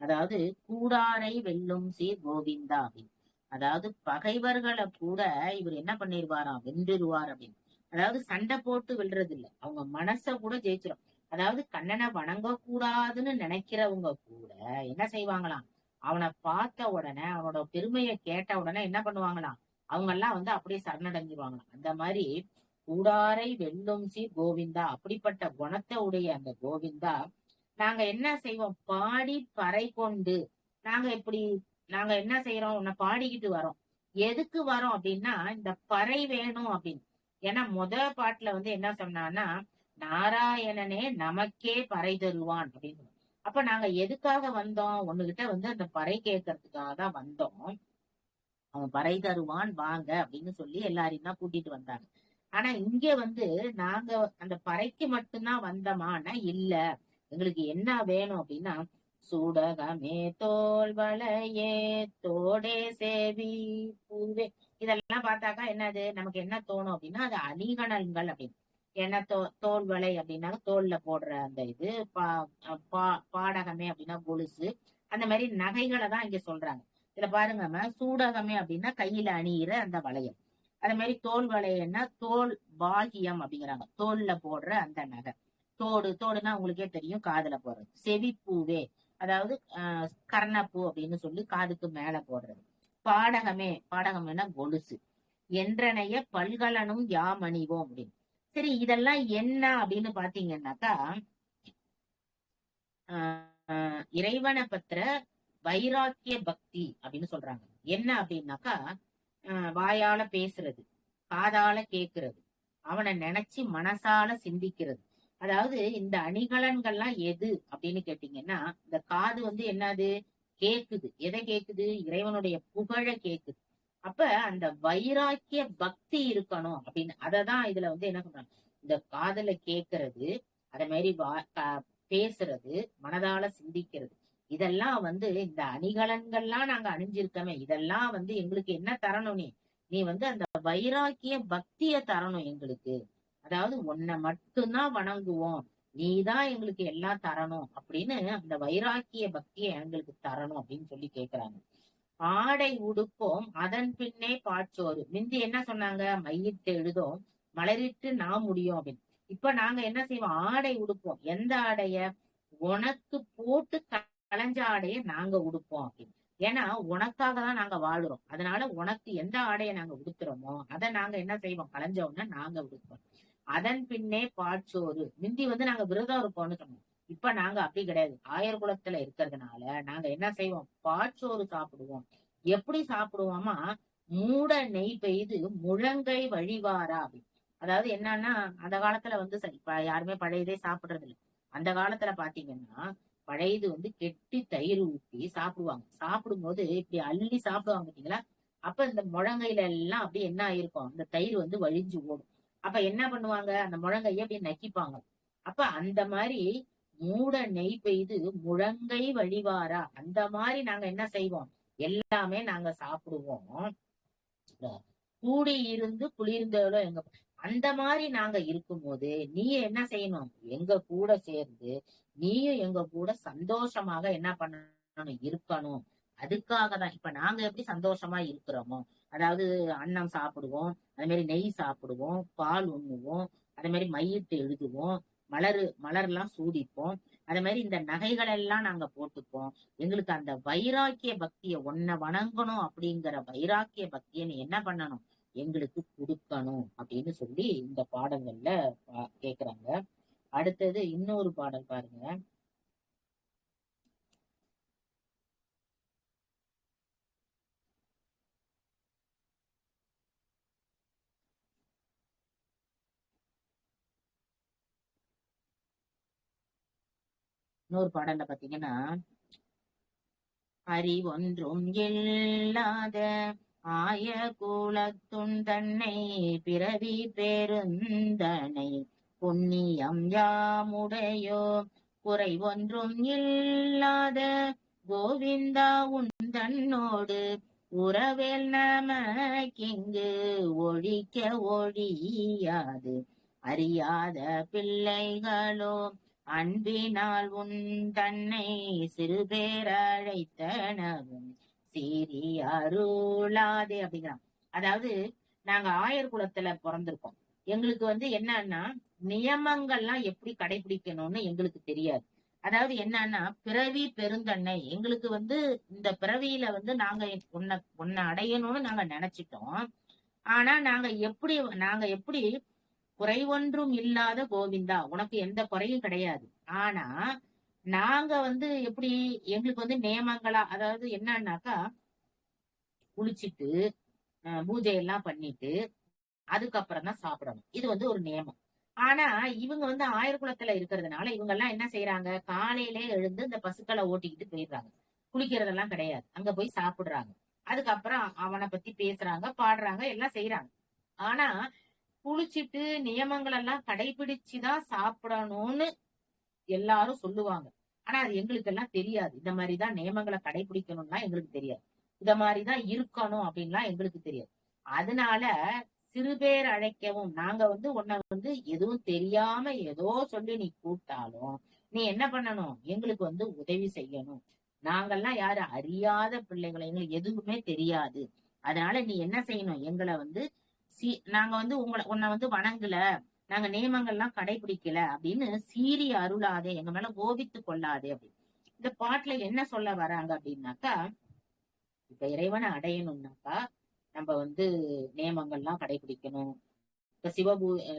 S2: அதாவது கூடாரை வெல்லும் சீர் கோவிந்தா அப்படின்னு. அதாவது பகைவர்களை கூட இவர் என்ன பண்ணிருவாராம்? வென்றுருவார் அப்படின்னு. அதாவது சண்டை போட்டு வெல்றது இல்ல, அவங்க மனச கூட ஜெயிச்சிடும். அதாவது கண்ணனை வணங்க கூடாதுன்னு நினைக்கிறவங்க கூட என்ன செய்வாங்களாம்? அவனை பார்த்த உடனே, அவனோட பெருமையை கேட்ட உடனே என்ன பண்ணுவாங்களாம்? அவங்க எல்லாம் அப்படியே சரணடைஞ்சிருவாங்களாம். அந்த மாதிரி கூடாரை வெல்லும் சீர் கோவிந்தா, அப்படிப்பட்ட குணத்தை உடைய அந்த கோவிந்தா நாங்க என்ன செய்வோம்? பாடி பறை கொண்டு நாங்க என்ன செய்யறோம்? உன்னை பாடிக்கிட்டு வரோம். எதுக்கு வரோம் அப்படின்னா, இந்த பறை வேணும் அப்படின்னு. ஏன்னா பாட்டுல என்ன சொன்னான்னா, நாராயணனே நமக்கே பறை தருவான் அப்படின்னு. அப்ப நாங்க எதுக்காக வந்தோம்? உன்னுகிட்ட அந்த பறை கேட்கறதுக்காக தான் வந்தோம். அவன் பறை தருவான் வாங்க அப்படின்னு சொல்லி எல்லாரையும் தான் கூட்டிட்டு வந்தாங்க. ஆனா இங்க நாங்க அந்த பறைக்கு மட்டும்தான் வந்தோமானா இல்ல. எங்களுக்கு என்ன வேணும் அப்படின்னா, சூடகமே தோல் வளையே தோடே சேவி பூவே. இதெல்லாம் பார்த்தாக்கா என்னது நமக்கு என்ன தோணும் அப்படின்னா, அது அணிகலன்கள் அப்படின்னு. என்ன தோல் வளை அப்படின்னா தோல்ல போடுற அந்த இது, பாடகமே அப்படின்னா கொலுசு, அந்த மாதிரி நகைகளை தான் இங்க சொல்றாங்க. இதுல பாருங்க, சூடகமே அப்படின்னா கையில அணியிற அந்த வளையம். அதே மாதிரி தோல் வளையன்னா தோல் பாகியம் அப்படிங்கிறாங்க, தோல்ல போடுற அந்த நகை. தோடுனா உங்களுக்கே தெரியும், காதுல போடுறது. செவிப்பூவே அதாவது கர்ணப்பூ அப்படின்னு சொல்லி காதுக்கு மேல போடுறது. பாடகம்னா கொலுசு. என்றனைய பல்கலனும் யாம் அணிவோம் அப்படின்னு. சரி, இதெல்லாம் என்ன அப்படின்னு பாத்தீங்கன்னாக்கா, இறைவனை பத்திர வைராக்கிய பக்தி அப்படின்னு சொல்றாங்க. என்ன அப்படின்னாக்கா, வாயால பேசுறது, காதால கேக்குறது, அவனை நினைச்சு மனசால சிந்திக்கிறது. அதாவது இந்த அணிகலன்கள்லாம் எது அப்படின்னு கேட்டீங்கன்னா, இந்த காது என்னது கேக்குது? எதை கேக்குது? இறைவனுடைய புகழ கேக்குது. அப்ப அந்த வைராக்கிய பக்தி இருக்கணும் அப்படின்னு. அததான் இதுல என்ன சொல்றாங்க? இந்த காதுல கேக்குறது, அதே மாதிரி பேசுறது, மனதால சிந்திக்கிறது, இதெல்லாம் இந்த அணிகலன்கள்லாம் நாங்க அணிஞ்சிருக்கோமே, இதெல்லாம் எங்களுக்கு என்ன தரணும்? நீ அந்த வைராக்கிய பக்திய தரணும் எங்களுக்கு. அதாவது உன்னை மட்டும்தான் வணங்குவோம், நீதான் எங்களுக்கு எல்லாம் தரணும் அப்படின்னு அந்த வைராக்கிய பக்தியை எங்களுக்கு தரணும் அப்படின்னு சொல்லி கேக்குறாங்க. ஆடை உடுப்போம் அதன் பின்னே பாற்றோரு. முந்தி என்ன சொன்னாங்க? மையிட்டு எழுதும் மலரிட்டு நான் முடியும் அப்படின்னு. இப்ப நாங்க என்ன செய்வோம்? ஆடை உடுப்போம். எந்த ஆடைய? உனக்கு போட்டு களைஞ்ச ஆடைய நாங்க உடுப்போம் அப்படின்னு. ஏன்னா உனக்காக தான் நாங்க வாழுறோம். அதனால உனக்கு எந்த ஆடையை நாங்க உடுத்துறோமோ அதை நாங்க என்ன செய்வோம், களைஞ்ச உடனே நாங்க உடுப்போம். அதன் பின்னே பாட்சோறு. முந்தி நாங்க விரதம் இருப்போம்னு சொன்னோம். இப்ப நாங்க அப்படி கிடையாது. ஆயர் குலத்துல இருக்கிறதுனால நாங்க என்ன செய்வோம், பாட்சோறு சாப்பிடுவோம். எப்படி சாப்பிடுவோமா, மூட நெய் பெய்து முழங்கை வழிவாரா அப்படி. அதாவது என்னன்னா, அந்த காலத்துல சரி, யாருமே பழையதே சாப்பிடுறது இல்லை. அந்த காலத்துல பாத்தீங்கன்னா பழையது கெட்டி தயிர் ஊத்தி சாப்பிடுவாங்க. சாப்பிடும்போது இப்படி அள்ளி சாப்பிடுவாங்க பாத்தீங்களா. அப்ப இந்த முழங்கையில எல்லாம் அப்படி என்ன ஆயிருக்கும், அந்த தயிர் வழிஞ்சு ஓடும். அப்ப என்ன பண்ணுவாங்க, அந்த முழங்கைய அப்படியே நக்கிப்பாங்க. அப்ப அந்த மாதிரி மூட நெய் பெய்து முழங்கை வழிவாரா, அந்த மாதிரி நாங்க என்ன செய்வோம், எல்லாமே நாங்க சாப்பிடுவோம். கூடி இருந்து குளிர்ந்தோட எங்க அந்த மாதிரி நாங்க இருக்கும்போது நீ என்ன செய்யணும், எங்க கூட சேர்ந்து நீயும் எங்க கூட சந்தோஷமாக என்ன பண்ணணும், இருக்கணும். அதுக்காக தான் இப்ப நாங்க எப்படி சந்தோஷமா இருக்கிறோமோ, அதாவது அன்னம் சாப்பிடுவோம், அதே மாதிரி நெய் சாப்பிடுவோம், பால் உண்ணுவோம், அதே மாதிரி மையிட்டு எழுதுவோம், மலர்லாம் சூடிப்போம், அதே மாதிரி இந்த நகைகள் எல்லாம் நாங்க போட்டுப்போம். எங்களுக்கு அந்த வைராக்கிய பக்திய, ஒன்ன வணங்கணும் அப்படிங்கிற வைராக்கிய பக்திய நீ என்ன பண்ணணும், எங்களுக்கு கொடுக்கணும் அப்படின்னு சொல்லி இந்த பாடல்கள்ல கேக்குறாங்க. அடுத்தது இன்னொரு பாடல் பாருங்க. இன்னொரு பாடல்ல பாத்தீங்கன்னா, அறிவொன்றும் இல்லாத ஆய கூலத்துன் தன்னை பிறவி பெருந்தனை புண்ணியம் யாமுடையோ குறை ஒன்றும் இல்லாத கோவிந்தா உன் தன்னோடு உறவேல் நமக்கிங்கு ஒழிக்க ஒழியாது அறியாத பிள்ளைகளோ அன்பினால் உன் தன்னை சிறுபேர் அழைத்தனவும் சீரி அருளாதே அப்படிங்கிறான். அதாவது நாங்க ஆயர் குலத்துல பிறந்திருக்கோம். எங்களுக்கு என்னன்னா நியமங்கள்லாம் எப்படி கடைபிடிக்கணும்னு எங்களுக்கு தெரியாது. அதாவது என்னன்னா பிறவி பெருந்தன்னை எங்களுக்கு இந்த பிறவியில நாங்க உன்னை அடையணும்னு நாங்க நினைச்சிட்டோம். ஆனா நாங்க எப்படி குறை ஒன்றும் இல்லாத கோவிந்தா, உனக்கு எந்த குறையும் கிடையாது. ஆனா நாங்க எப்படி எங்களுக்கு நியமங்களா, அதாவது என்னன்னாக்கா குளிச்சுட்டு பூஜை எல்லாம் பண்ணிட்டு அதுக்கப்புறம் தான் சாப்பிடணும். இது ஒரு நியமம். ஆனா இவங்க ஆயர் குலத்துல இருக்கிறதுனால இவங்க எல்லாம் என்ன செய்யறாங்க, காலையிலே எழுந்து இந்த பசுக்களை ஓட்டிக்கிட்டு போயிடுறாங்க. குளிக்கிறதெல்லாம் கிடையாது, அங்க போய் சாப்பிடுறாங்க. அதுக்கப்புறம் அவனை பத்தி பேசுறாங்க, பாடுறாங்க, எல்லாம் செய்யறாங்க. ஆனா குளிச்சிட்டு நியமங்கள் எல்லாம் கடைபிடிச்சுதான் சாப்பிடணும்னு எல்லாரும் சொல்லுவாங்க. ஆனா அது எங்களுக்கு எல்லாம் தெரியாது. இந்த மாதிரிதான் நியமங்களை கடைபிடிக்கணும்னா எங்களுக்கு தெரியாது. இந்த மாதிரிதான் இருக்கணும் அப்படின்லாம் எங்களுக்கு தெரியாது. அதனால சிறுபேர் அழைக்கவும், நாங்க உன்னை எதுவும் தெரியாம ஏதோ சொல்லி நீ கூப்பிட்டாலும் நீ என்ன பண்ணணும், எங்களுக்கு உதவி செய்யணும். நாங்கெல்லாம் யாரு, அறியாத பிள்ளைகளை, எங்களுக்கு எதுவுமே தெரியாது. அதனால நீ என்ன செய்யணும், எங்களை நாங்க உன்னை வணங்கல, நாங்க நியமங்கள்லாம் கடைபிடிக்கல அப்படின்னு சீறி அருளாதே, எங்க மேல கோபித்து கொள்ளாதே அப்படி. இந்த பாட்டுல என்ன சொல்ல வராங்க அப்படின்னாக்கா, இப்ப இறைவனை அடையணும்னாக்கா நம்ம நியமங்கள்லாம் கடைபிடிக்கணும். இப்ப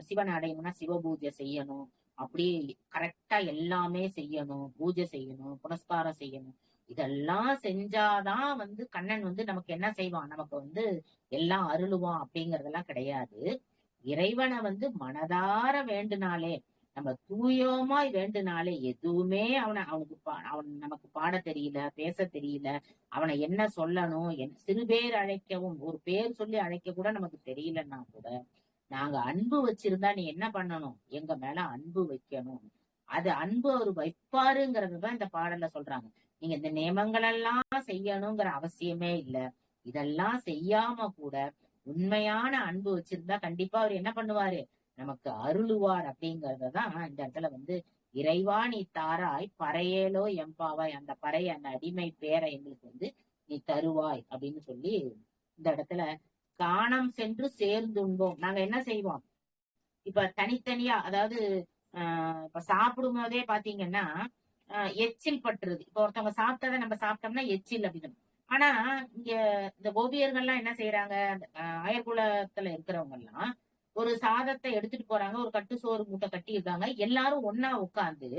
S2: சிவனை அடையணும்னா சிவ பூஜை செய்யணும். அப்படியே கரெக்டா எல்லாமே செய்யணும், பூஜை செய்யணும், புனஸ்காரம் செய்யணும். இதெல்லாம் செஞ்சாதான் கண்ணன் நமக்கு என்ன செய்வான், நமக்கு எல்லாம் அருளுவான் அப்படிங்கறதெல்லாம் கிடையாது. இறைவனை மனதார வேண்டுனாலே, நம்ம தூயோமாய் வேண்டுனாலே எதுவுமே அவன் நமக்கு பாட தெரியல, பேச தெரியல, அவனை என்ன சொல்லணும், சிறு பேர் அழைக்கவும், ஒரு பேர் சொல்லி அழைக்க கூட நமக்கு தெரியலன்னா கூட நாங்க அன்பு வச்சிருந்தா நீ என்ன பண்ணணும், எங்க மேல அன்பு வைக்கணும். அது அன்பு அவர் வைப்பாருங்கிறதுதான் இந்த பாடல்ல சொல்றாங்க. நீங்க இந்த நியமங்கள் எல்லாம் செய்யணுங்கிற அவசியமே இல்ல. இதெல்லாம் செய்யாம கூட உண்மையான அன்பு வச்சிருந்தா கண்டிப்பா அவர் என்ன பண்ணுவாரு, நமக்கு அருளுவார். அப்படிங்கறதான் இந்த இடத்துல இறைவா நீ தாராய் பறையேலோ எம்பாவாய், அந்த பறை, அந்த அடிமை பேரை எங்களுக்கு நீ தருவாய் அப்படின்னு சொல்லி இந்த இடத்துல காணம் சென்று சேர்ந்துண்டோம். நாங்க என்ன செய்வோம், இப்ப தனித்தனியா, அதாவது இப்ப சாப்பிடும் போதே பாத்தீங்கன்னா எச்சில் பட்டுருது. இப்ப ஒருத்தவங்க சாப்பிட்டதை நம்ம சாப்பிட்டோம்னா எச்சில் அப்படின்னு. ஆனா இங்க இந்த கோபியர்கள்லாம் என்ன செய்யறாங்க, ஆயர்குலத்துல இருக்கிறவங்க எல்லாம் ஒரு சாதத்தை எடுத்துட்டு போறாங்க, ஒரு கட்டு சோறு மூட்டை கட்டி இருக்காங்க, எல்லாரும் ஒன்னா உட்கார்ந்து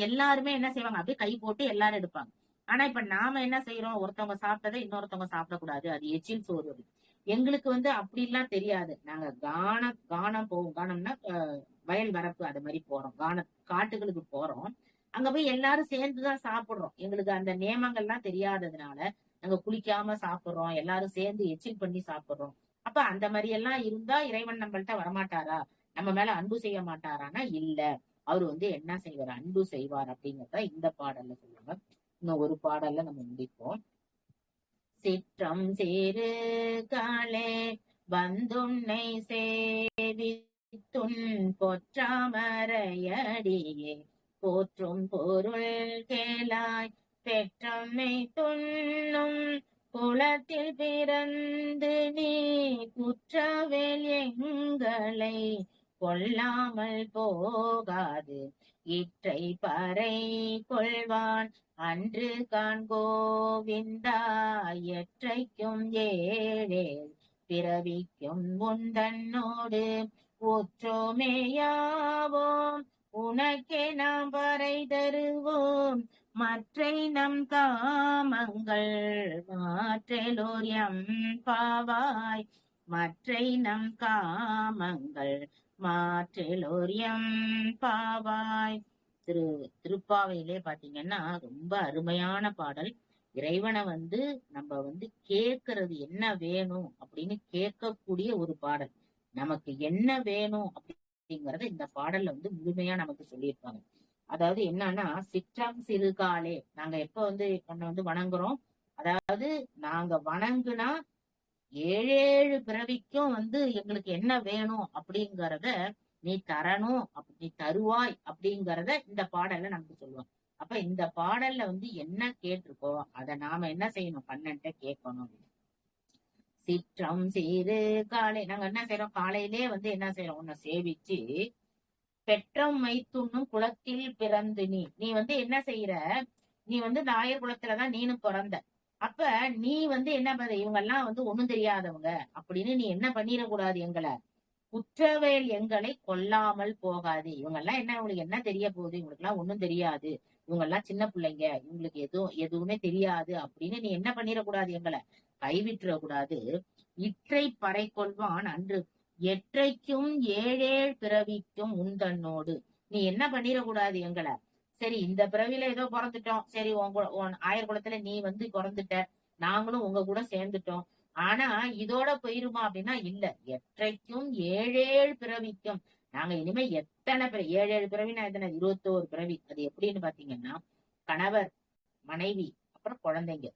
S2: எல்லாருமே என்ன செய்வாங்க, அப்படியே கை போட்டு எல்லாரும் எடுப்பாங்க. ஆனா இப்ப நாம என்ன செய்யறோம், ஒருத்தவங்க சாப்பிட்டதை இன்னொருத்தவங்க சாப்பிடக்கூடாது, அது எச்சில் சோறு. எங்களுக்கு அப்படி எல்லாம் தெரியாது. நாங்க கானம் போவோம். கானம்னா வயல் வரப்பு, அது மாதிரி போறோம், காட்டுகளுக்கு போறோம். அங்க போய் எல்லாரும் சேர்ந்துதான் சாப்பிடுறோம். எங்களுக்கு அந்த நியமங்கள்லாம் தெரியாததுனால நாங்க குளிக்காம சாப்பிடுறோம், எல்லாரும் சேர்ந்து எச்சில் பண்ணி சாப்பிடுறோம். அப்ப அந்த மாதிரி எல்லாம் இருந்தா இறைவன் நம்மள்ட்ட வரமாட்டாரா, நம்ம மேல அன்பு செய்ய மாட்டாரானா இல்ல, அவரு என்ன செய்வார், அன்பு செய்வார் அப்படிங்கறத இந்த பாடல்ல சொல்லுவாங்க. இன்னும் ஒரு பாடல்ல நம்ம முடிப்போம். சிற்றம் சேரு காலே வந்துன்னை சேவித்துன் பொற்றாமரையடியே போற்றும் பொருள் கேளாய் பெற்றம்மை துண்ணும் குளத்தில் பிறந்து நீ குற்றவேல் எங்களை கொல்லாமல் போகாது இற்றை பறை கொள்வான் அன்று காண்கோவிந்தா எற்றைக்கும் ஏழே பிறவிக்கும் உந்தன்னோடு ஒற்றோமேயாவோம் உனக்கே நாம் வரை தருவோம் மற்றை நம் காமங்கள் மாற்றலோர் எம் பாவாய் மற்றை நம் காமங்கள் மாற்றலோர் எம் பாவாய். திருப்பாவையிலே பாத்தீங்கன்னா ரொம்ப அருமையான பாடல். இறைவனை நம்ம கேட்கறது என்ன வேணும் அப்படின்னு கேட்கக்கூடிய ஒரு பாடல். நமக்கு என்ன வேணும் அப்படிங்கறத இந்த பாடல்ல முழுமையா நமக்கு சொல்லியிருப்பாங்க. அதாவது என்னன்னா, சிற்றம் சிறுகாலே, நாங்க எப்ப பொண்ணை வணங்குறோம், அதாவது நாங்க வணங்குனா 7 பிறவிக்கும் எங்களுக்கு என்ன வேணும் அப்படிங்கறத நீ தரணும், நீ தருவாய் அப்படிங்கறத இந்த பாடல்ல நமக்கு சொல்லுவோம். அப்ப இந்த பாடல்ல என்ன கேட்டிருக்கோ அத நாம என்ன செய்யணும், கண்ணன்ட்ட கேட்கணும். சிற்றம் சிறு காலை, நாங்க என்ன செய்யறோம், காலையிலே என்ன செய்யறோம், உன்னை சேவிச்சு பெற்றம் மைத்துண்ணும் குளத்தில் பிறந்து நீ என்ன செய்யற, நீ நாயர் குலத்துலதான் நீனும் பிறந்த. அப்ப நீ என்ன பண்ண, இவங்க எல்லாம் ஒண்ணும் தெரியாதவங்க அப்படின்னு நீ என்ன பண்ணிடக்கூடாது, எங்களை குற்றவேல் எங்களை கொல்லாமல் போகாது. இவங்க எல்லாம் இவங்களுக்கு என்ன தெரிய போகுது, இவங்களுக்கு எல்லாம் ஒண்ணும் தெரியாது, இவங்க எல்லாம் சின்ன பிள்ளைங்க, இவங்களுக்கு எதுவுமே தெரியாது அப்படின்னு நீ என்ன பண்ணிடக்கூடாது, எங்களை கைவிட்டுறக்கூடாது. இற்றை பறை கொள்வான் அன்று எற்றைக்கும் 7 பிறவிக்கும் உந்தன்னோடு. நீ என்ன பண்ணிடக்கூடாது எங்களை, சரி இந்த பிறவில ஏதோ பிறந்துட்டோம், சரி உன் ஆயர் குலத்துல நீ பிறந்துட்ட, நாங்களும் உங்க கூட சேர்ந்துட்டோம், ஆனா இதோட போயிருமா அப்படின்னா இல்ல, எற்றைக்கும் 7 பிறவிக்கும். நாங்க இனிமே எத்தனை பிறவி, 7 பிறவினா எத்தனை, 21 பிறவி. அது எப்படின்னு பாத்தீங்கன்னா, கணவர் மனைவி அப்புறம் குழந்தைங்க,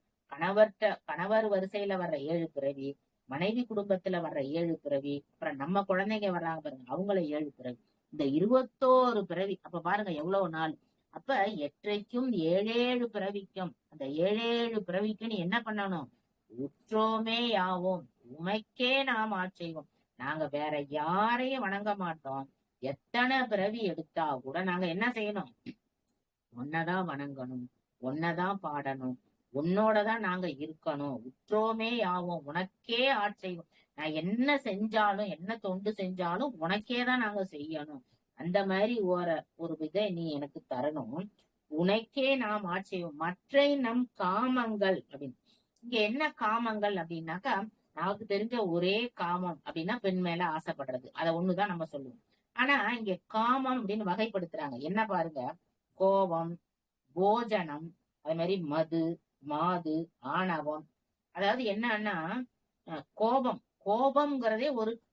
S2: கணவர் வரிசையில வர்ற 7 பிறவி, மனைவி குடும்பத்துல வர்ற 7 பிறவி, அப்புறம் நம்ம குழந்தைங்க வர்றாங்க பாருங்க, அவங்கள 7 பிறவி, இந்த 21 பிறவி. அப்ப பாருங்க எவ்வளவு நாள். அப்ப எற்றைக்கும் 7 பிறவிக்கும், அந்த 7 பிறவிக்கு நீ என்ன பண்ணணும், உற்றோமே யாவோம் உமைக்கே நாம் ஆட்செய்வோம். நாங்க வேற யாரையும் வணங்க மாட்டோம். எத்தனை பிறவி எடுத்தா கூட நாங்க என்ன செய்யணும், உன்னதான் வணங்கணும், உன்னதான் பாடணும், உன்னோடதான் நாங்க இருக்கணும். உற்றோமே யாவோம் உனக்கே ஆட்செய்வோம். நான் என்ன செஞ்சாலும், என்ன தொண்டு செஞ்சாலும் உனக்கேதான் நாங்க செய்யணும். அந்த மாதிரி ஒரு விதை நீ எனக்கு தரணும். உனக்கே நாம் ஆட்செய்வோம் மற்றை நம் காமங்கள் அப்படின்னு. இங்க என்ன காமங்கள் அப்படின்னாக்கா, நமக்கு தெரிஞ்ச ஒரே காமம் அப்படின்னா பெண் மேல ஆசைப்படுறது, அத ஒண்ணுதான் நம்ம சொல்லுவோம். ஆனா இங்க காமம் அப்படின்னு வகைப்படுத்துறாங்க. என்ன பாருங்க, கோபம், போஜனம், அது மாதிரி மது, மாது, ஆணவம். அதாவது என்னன்னா, கோபம்ங்கிறதே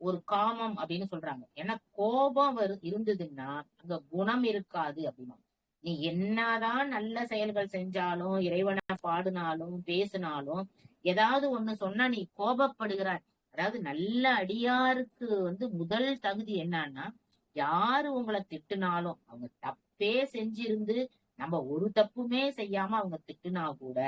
S2: ஒரு காமம் அப்படின்னு சொல்றாங்க. ஏன்னா கோபம் இருந்ததுன்னா அங்க குணம் இருக்காது அப்படின்னா. நீ என்னதான் நல்ல செயல்கள் செஞ்சாலும், இறைவனை பாடினாலும் பேசினாலும், ஏதாவது ஒண்ணு சொன்னா நீ கோபப்படுகிறாய். அதாவது நல்ல அடியாருக்கு முதல் தகுதி என்னன்னா, யாரு உங்களை திட்டுனாலும், அவங்க தப்பே செஞ்சிருந்து நம்ம ஒரு தப்புமே செய்யாம அவங்க திட்டுனா கூட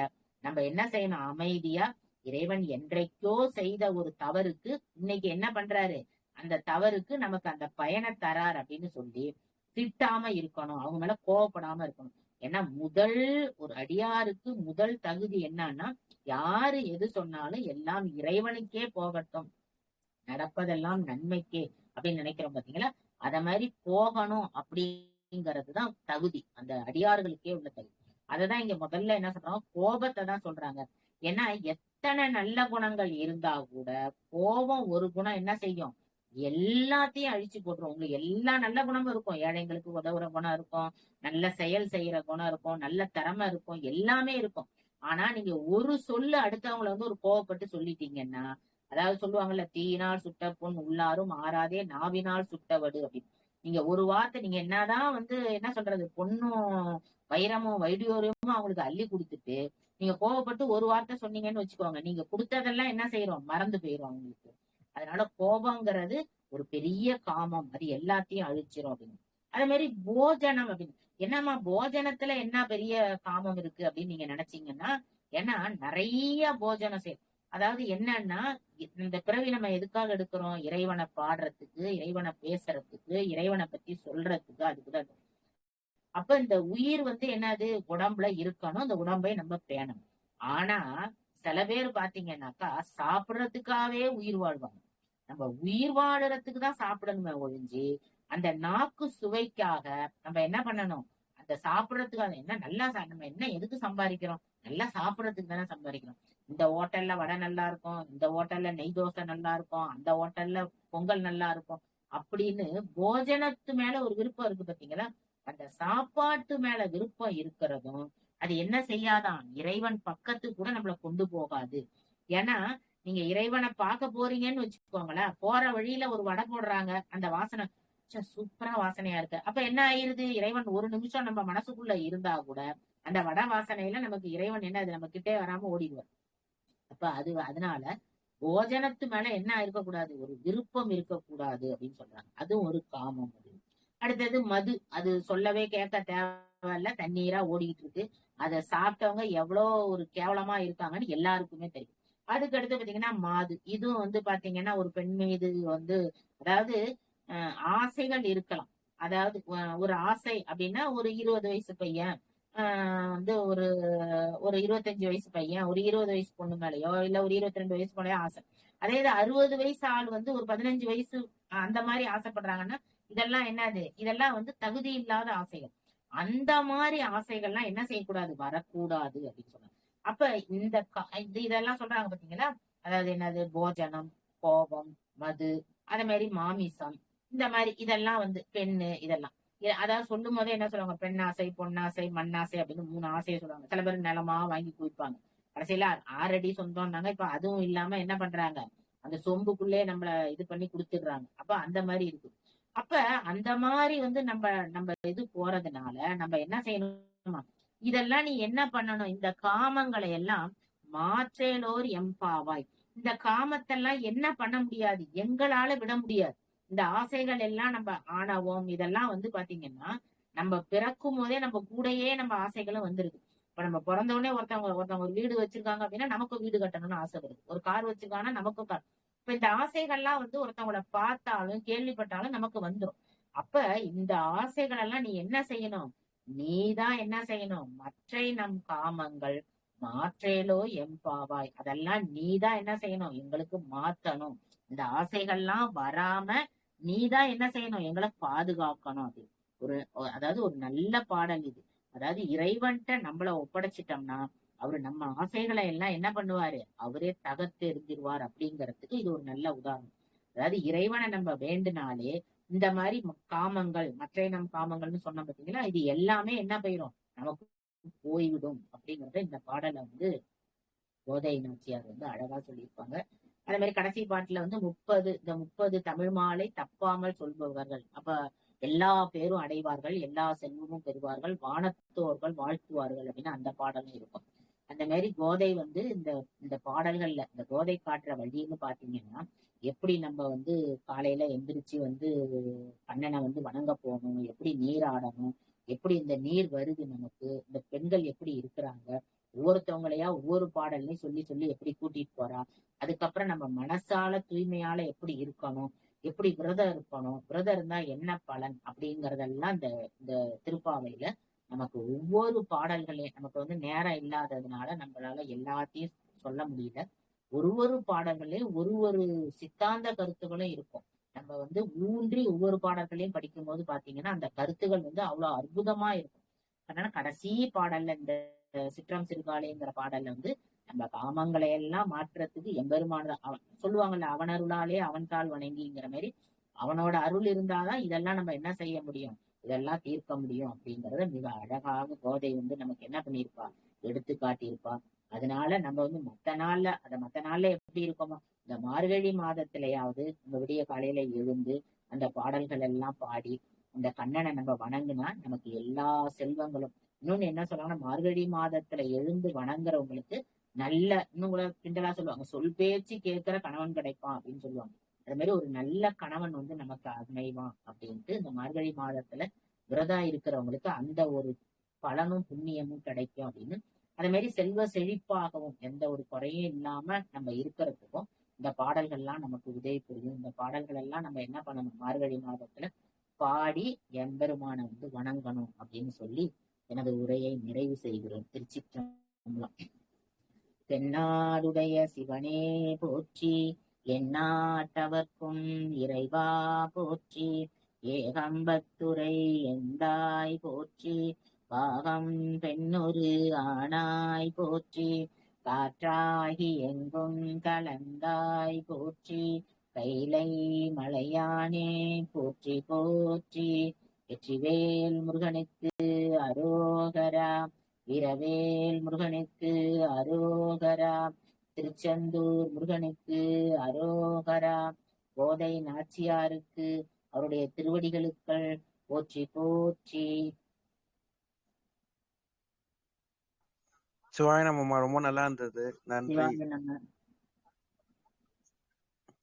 S2: நம்ம என்ன செய்யணும், அமைதியா இறைவன் என்றைக்கோ செய்த ஒரு தவறுக்கு இன்னைக்கு என்ன பண்றாரு, அந்த தவறுக்கு நமக்கு அந்த பயனை தரார் அப்படின்னு சொல்லி திட்டாம இருக்கணும், அவங்க மேல கோவப்படாம இருக்கணும். ஏன்னா முதல் ஒரு அடியாருக்கு முதல் தகுதி என்னன்னா, யாரு எது சொன்னாலும் எல்லாம் இறைவனுக்கே போகட்டும், நடப்பதெல்லாம் நன்மைக்கே அப்படின்னு நினைக்கிறோம் பாத்தீங்களா? அத மாதிரி போகணும் அப்படிங்கறதுதான் தகுதி, அந்த அடியார்களுக்கே உள்ள தகுதி. அததான் இங்க முதல்ல என்ன சொல்றாங்க, கோபத்தை தான் சொல்றாங்க. ஏன்னா எத்தனை நல்ல குணங்கள் இருந்தா கூட கோபம் ஒரு குணம் என்ன செய்யும், எல்லாத்தையும் அழிச்சு போட்டுரும். உங்களுக்கு எல்லா நல்ல குணமும் இருக்கும், ஏழைங்களுக்கு உதவுற குணம் இருக்கும், நல்ல செயல் செய்யற குணம் இருக்கும், நல்ல திறமை இருக்கும், எல்லாமே இருக்கும். ஆனா நீங்க ஒரு சொல்லு அடுத்தவங்களை வந்து ஒரு கோவப்பட்டு சொல்லிட்டீங்கன்னா, அதாவது சொல்லுவாங்கல்ல, தீயினால் சுட்ட புண் உள்ளாரும் ஆறாதே நாவினால் சுட்டவடு அப்படின்னு. நீங்க ஒரு வார்த்தை, நீங்க என்னதான் வந்து என்ன சொல்றது, பொண்ணும் வைரமும் வைடூரியமும் அவங்களுக்கு அள்ளி கொடுத்துட்டு நீங்க கோவப்பட்டு ஒரு வார்த்தை சொன்னீங்கன்னு வச்சுக்கோங்க, நீங்க கொடுத்ததெல்லாம் என்ன செய்யறோம், மறந்து போயிரும் அவங்களுக்கு. அதனால கோபங்கிறது ஒரு பெரிய காமம், அது எல்லாத்தையும் அழிச்சிரும் அப்படின்னு. அதே மாதிரி போஜனம் அப்படின்னு, என்னம்மா போஜனத்துல என்ன பெரிய காமம் இருக்கு அப்படின்னு நீங்க நினைச்சீங்கன்னா, ஏன்னா நிறைய போஜனம் செய்யும். அதாவது என்னன்னா, இந்த பிறவி நம்ம எதுக்காக எடுக்கிறோம், இறைவனை பாடுறதுக்கு, இறைவனை பேசுறதுக்கு, இறைவனை பத்தி சொல்றதுக்கு, அதுக்குதான். அப்ப இந்த உயிர் வந்து என்னது, உடம்புல இருக்கணும், இந்த உடம்பை நம்ம பேணணும். ஆனா சில பேர் பாத்தீங்கன்னாக்கா சாப்பிடறதுக்காகவே உயிர் வாழ்வாங்க. நம்ம உயிர் வாழறதுக்கு தான் சாப்பிடணுமே ஒழிஞ்சு, அந்த நாக்கு சுவைக்காக நம்ம என்ன பண்ணணும், அந்த சாப்பிடறதுக்காக என்ன நல்லா நம்ம என்ன எதுக்கு சம்பாதிக்கிறோம், நல்லா சாப்பிடறதுக்கு தானே சம்பாதிக்கிறோம். இந்த ஹோட்டல்ல வடை நல்லா இருக்கும், இந்த ஹோட்டல்ல நெய் தோசை நல்லா இருக்கும், அந்த ஹோட்டல்ல பொங்கல் நல்லா இருக்கும் அப்படின்னு போஜனத்து மேல ஒரு விருப்பம் இருக்கு பாத்தீங்களா? அந்த சாப்பாட்டு மேல விருப்பம் இருக்கிறதும் அது என்ன செய்யாதான், இறைவன் பக்கத்துக்கு கூட நம்மள கொண்டு போகாது. ஏன்னா நீங்க இறைவனை பார்க்க போறீங்கன்னு வச்சுக்கோங்களேன், போற வழியில ஒரு வடை போடுறாங்க, அந்த வாசனை சூப்பரா வாசனையா இருக்கு, அப்ப என்ன ஆயிருது, இறைவன் ஒரு நிமிஷம் நம்ம மனசுக்குள்ள இருந்தா கூட அந்த வடை வாசனையில நமக்கு இறைவன் என்ன, அது நம்ம கிட்டே வராம ஓடிடுவார். அப்ப அதனால போஜனத்து மேல என்ன இருக்கக்கூடாது, ஒரு விருப்பம் இருக்கக்கூடாது அப்படின்னு சொல்றாங்க. அதுவும் ஒரு காமம். அது அடுத்தது மது, அது சொல்லவே கேட்க தேவையில்ல, தண்ணீரா ஓடிக்கிட்டு இருக்கு. அதை சாப்பிட்டவங்க எவ்வளவு ஒரு கேவலமா இருக்காங்கன்னு எல்லாருக்குமே தெரியும். அதுக்கு அடுத்து பாத்தீங்கன்னா மாது, இதுவும் வந்து பாத்தீங்கன்னா ஒரு பெண் மீது வந்து, அதாவது ஆசைகள் இருக்கலாம். அதாவது ஒரு ஆசை அப்படின்னா, ஒரு 20 வயசு பையன் வந்து ஒரு ஒரு 25 வயசு பையன் ஒரு 20 வயசு பொண்ணு மேலயோ இல்ல ஒரு 22 வயசு போலயோ ஆசை. அதே இது 60 வயசு ஆள் வந்து ஒரு 15 வயசு அந்த மாதிரி ஆசைப்படுறாங்கன்னா, இதெல்லாம் என்னது, இதெல்லாம் வந்து தகுதி இல்லாத ஆசைகள். அந்த மாதிரி ஆசைகள்லாம் என்ன செய்யக்கூடாது, வரக்கூடாது அப்படின்னு சொன்னாங்க. அப்ப இந்த இதெல்லாம் சொல்றாங்க பாத்தீங்களா? அதாவது என்னது, போஜனம், கோபம், மது, அதே மாதிரி மாமிசம், இந்த மாதிரி இதெல்லாம் வந்து பெண்ணு, இதெல்லாம் அதாவது சொல்லும் போதே என்ன சொல்லுவாங்க, பெண்ணாசை, பொன்னாசை, மண்ணாசை அப்படின்னு 3 ஆசையை சொல்லுவாங்க. சில பேர் நிலமா வாங்கி குவிப்பாங்க, கடைசியில 6 அடி சொந்தம்னாங்க. இப்ப அதுவும் இல்லாம என்ன பண்றாங்க, அந்த சொம்புக்குள்ளே நம்மள இது பண்ணி கொடுத்துடுறாங்க. அப்ப அந்த மாதிரி இருக்கு. அப்ப அந்த மாதிரி வந்து நம்ம நம்ம இது போறதுனால நம்ம என்ன செய்யணுமா, இதெல்லாம் நீ என்ன பண்ணணும், இந்த காமங்களை எல்லாம் மாற்றேலோர் எம்பாவாய். இந்த காமத்தெல்லாம் என்ன பண்ண முடியாது, எங்களால விட முடியாது. இந்த ஆசைகள் எல்லாம் நம்ம ஆணவம் இதெல்லாம் வந்து பாத்தீங்கன்னா, நம்ம பிறக்கும் போதே நம்ம கூடயே நம்ம ஆசைகளும் வந்துருது. இப்ப நம்ம பிறந்த உடனே ஒருத்தவங்க ஒரு வீடு வச்சிருக்காங்க அப்படின்னா நமக்கும் வீடு கட்டணும்னு ஆசை வருது. ஒரு கார் வச்சிருக்காங்கன்னா நமக்கும் கார். இப்ப இந்த ஆசைகள்லாம் வந்து ஒருத்தவங்களை பார்த்தாலும் கேள்விப்பட்டாலும் நமக்கு வந்துடும். அப்ப இந்த ஆசைகள் எல்லாம் நீ என்ன செய்யணும், நீதான் என்ன செய்யணும், மற்றை நம் காமங்கள் மாற்றேலோ எம்பாவாய், அதெல்லாம் நீதான் என்ன செய்யணும், எங்களுக்கு மாத்தணும். இந்த ஆசைகள்லாம் வராம நீதான் என்ன செய்யணும், எங்களை பாதுகாக்கணும். அது ஒரு அதாவது ஒரு நல்ல பாடல் இது. அதாவது இறைவன்ட்ட நம்மள ஒப்படைச்சிட்டோம்னா அவரு நம்ம ஆசைகளை எல்லாம் என்ன பண்ணுவாரு, அவரே தகர்த்து எறிஞ்சிருவார் அப்படிங்கறதுக்கு இது ஒரு நல்ல உதாரணம். அதாவது இறைவனை நம்ம வேண்டுனாலே இந்த மாதிரி காமங்கள், மற்ற நம் காமங்கள்னு சொன்ன பாத்தீங்களா, இது எல்லாமே என்ன போயிரும், நமக்கு போய்விடும் அப்படிங்கறத இந்த பாடலை வந்து கோதை நாச்சியார் வந்து அழகா சொல்லியிருப்பாங்க. அதே மாதிரி கடைசி பாட்டுல வந்து 30 தமிழ் மாலை தப்பாமல் சொல்பவர்கள், அப்ப எல்லா பேரும் அடைவார்கள், எல்லா செல்வமும் பெறுவார்கள், வானத்தோர்கள் வாழ்த்துவார்கள் அப்படின்னு அந்த பாடலும் இருக்கும். அந்த மாதிரி கோதை வந்து இந்த இந்த பாடல்கள்ல இந்த கோதை காட்டுற வழின்னு பாத்தீங்கன்னா, எப்படி நம்ம வந்து காலையில எந்திரிச்சு வந்து கண்ணனை வந்து வணங்க போகணும், எப்படி நீராடணும், எப்படி இந்த நீர் வருது நமக்கு, இந்த பெண்கள் எப்படி இருக்கிறாங்க, ஒவ்வொருத்தவங்களையா ஒவ்வொரு பாடல்லையும் சொல்லி சொல்லி எப்படி கூட்டிட்டு போறா. அதுக்கப்புறம் நம்ம மனசால தூய்மையால எப்படி இருக்கணும், எப்படி விரதம் இருக்கணும், விரதம் இருந்தா என்ன பலன் அப்படிங்கறதெல்லாம் இந்த இந்த திருப்பாவையில நமக்கு ஒவ்வொரு பாடல்களையும் நமக்கு வந்து நேரம் இல்லாததுனால நம்மளால எல்லாத்தையும் சொல்ல முடியல. ஒரு பாடல்களையும் ஒரு சித்தாந்த கருத்துக்களும் இருக்கும். நம்ம வந்து ஊன்றி ஒவ்வொரு பாடல்களையும் படிக்கும் போது பாத்தீங்கன்னா அந்த கருத்துகள் வந்து அவ்வளவு அற்புதமா இருக்கும். அதனால கடைசி பாடல்ல இந்த சிற்றம் சிறுகாலைங்கிற பாடல்ல வந்து நம்ம காமங்களை எல்லாம் மாற்றத்துக்கு எம்பெருமான அவன் சொல்லுவாங்கல்ல, அவன் அருளாலே அவன் கால் வணங்கிங்கிற மாதிரி அவனோட அருள் இருந்தாதான் இதெல்லாம் நம்ம என்ன செய்ய முடியும், இதெல்லாம் தீர்க்க முடியும் அப்படிங்கறத மிக அழகாக கோதை வந்து நமக்கு என்ன பண்ணியிருப்பா, எடுத்து காட்டியிருப்பா. அதனால நம்ம வந்து மத்த நாள்ல எப்படி இருக்கோமோ இந்த மார்கழி மாதத்திலேயாவது நம்ம விடிய காலையில எழுந்து அந்த பாடல்கள் எல்லாம் பாடி அந்த கண்ணனை நம்ம வணங்குனா நமக்கு எல்லா செல்வங்களும். இன்னொன்னு என்ன சொல்றாங்கன்னா, மார்கழி மாதத்துல எழுந்து வணங்குறவங்களுக்கு நல்ல, இன்னும் கூட கிண்டலா சொல்லுவாங்க, சொல் பேச்சு கேட்கிற கணவன் கிடைப்பான் அப்படின்னு சொல்லுவாங்க. அது மாதிரி ஒரு நல்ல கணவன் வந்து நமக்கு அமைவான் அப்படின்ட்டு இந்த மார்கழி மாதத்துல விரதம் இருக்கிறவங்களுக்கு அந்த ஒரு பலனும் புண்ணியமும் கிடைக்கும் அப்படின்னு. அதே மாதிரி செல்வ செழிப்பாகவும் எந்த ஒரு குறையும் இல்லாம நம்ம இருக்கிறதுக்கும் இந்த பாடல்கள்லாம் நமக்கு உதவி புரியும். இந்த பாடல்கள் எல்லாம் நம்ம என்ன பண்ணணும், மார்கழி மாதத்துல பாடி எம்பெருமான வந்து வணங்கணும் அப்படின்னு சொல்லி எனது உரையை நிறைவு செய்கிறேன். திருச்சிற்றம்பலம். தென்னாடுடைய சிவனே போற்றி, எந்நாட்டவர்க்கும் இறைவா போற்றி, ஏகம்பத்துரை எந்தாய் போற்றி, பாகம் பெண்ணொரு ஆனாய் போற்றி, காற்றாகி எங்கும் கலந்தாய் போற்றி, கைலை மலையானே போற்றி போற்றி. வெற்றிவேல் முருகனுக்கு அரோகரா, வீரவேல் முருகனுக்கு அரோகரா, திருச்செந்தூர் முருகனுக்கு அரோகரா, கோதை நாச்சியாருக்கு அவருடைய திருவடிகளுக்கு போற்றி போற்றி.
S1: சிவாய நம்ம ரொம்ப நல்லா இருந்தது. நன்றி.
S2: சிவாய நம.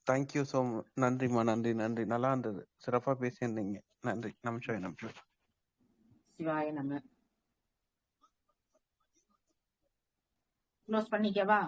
S1: Thank you so much. நன்றிம்மா, நன்றி நன்றி. நல்லா இருந்தது, சிறப்பா பேசியிருந்தீங்க. நன்றி. நமச்சிவாய நமச்சிவாய.
S2: சிவாய நம. க்ளோஸ் பண்ணிக்கவா?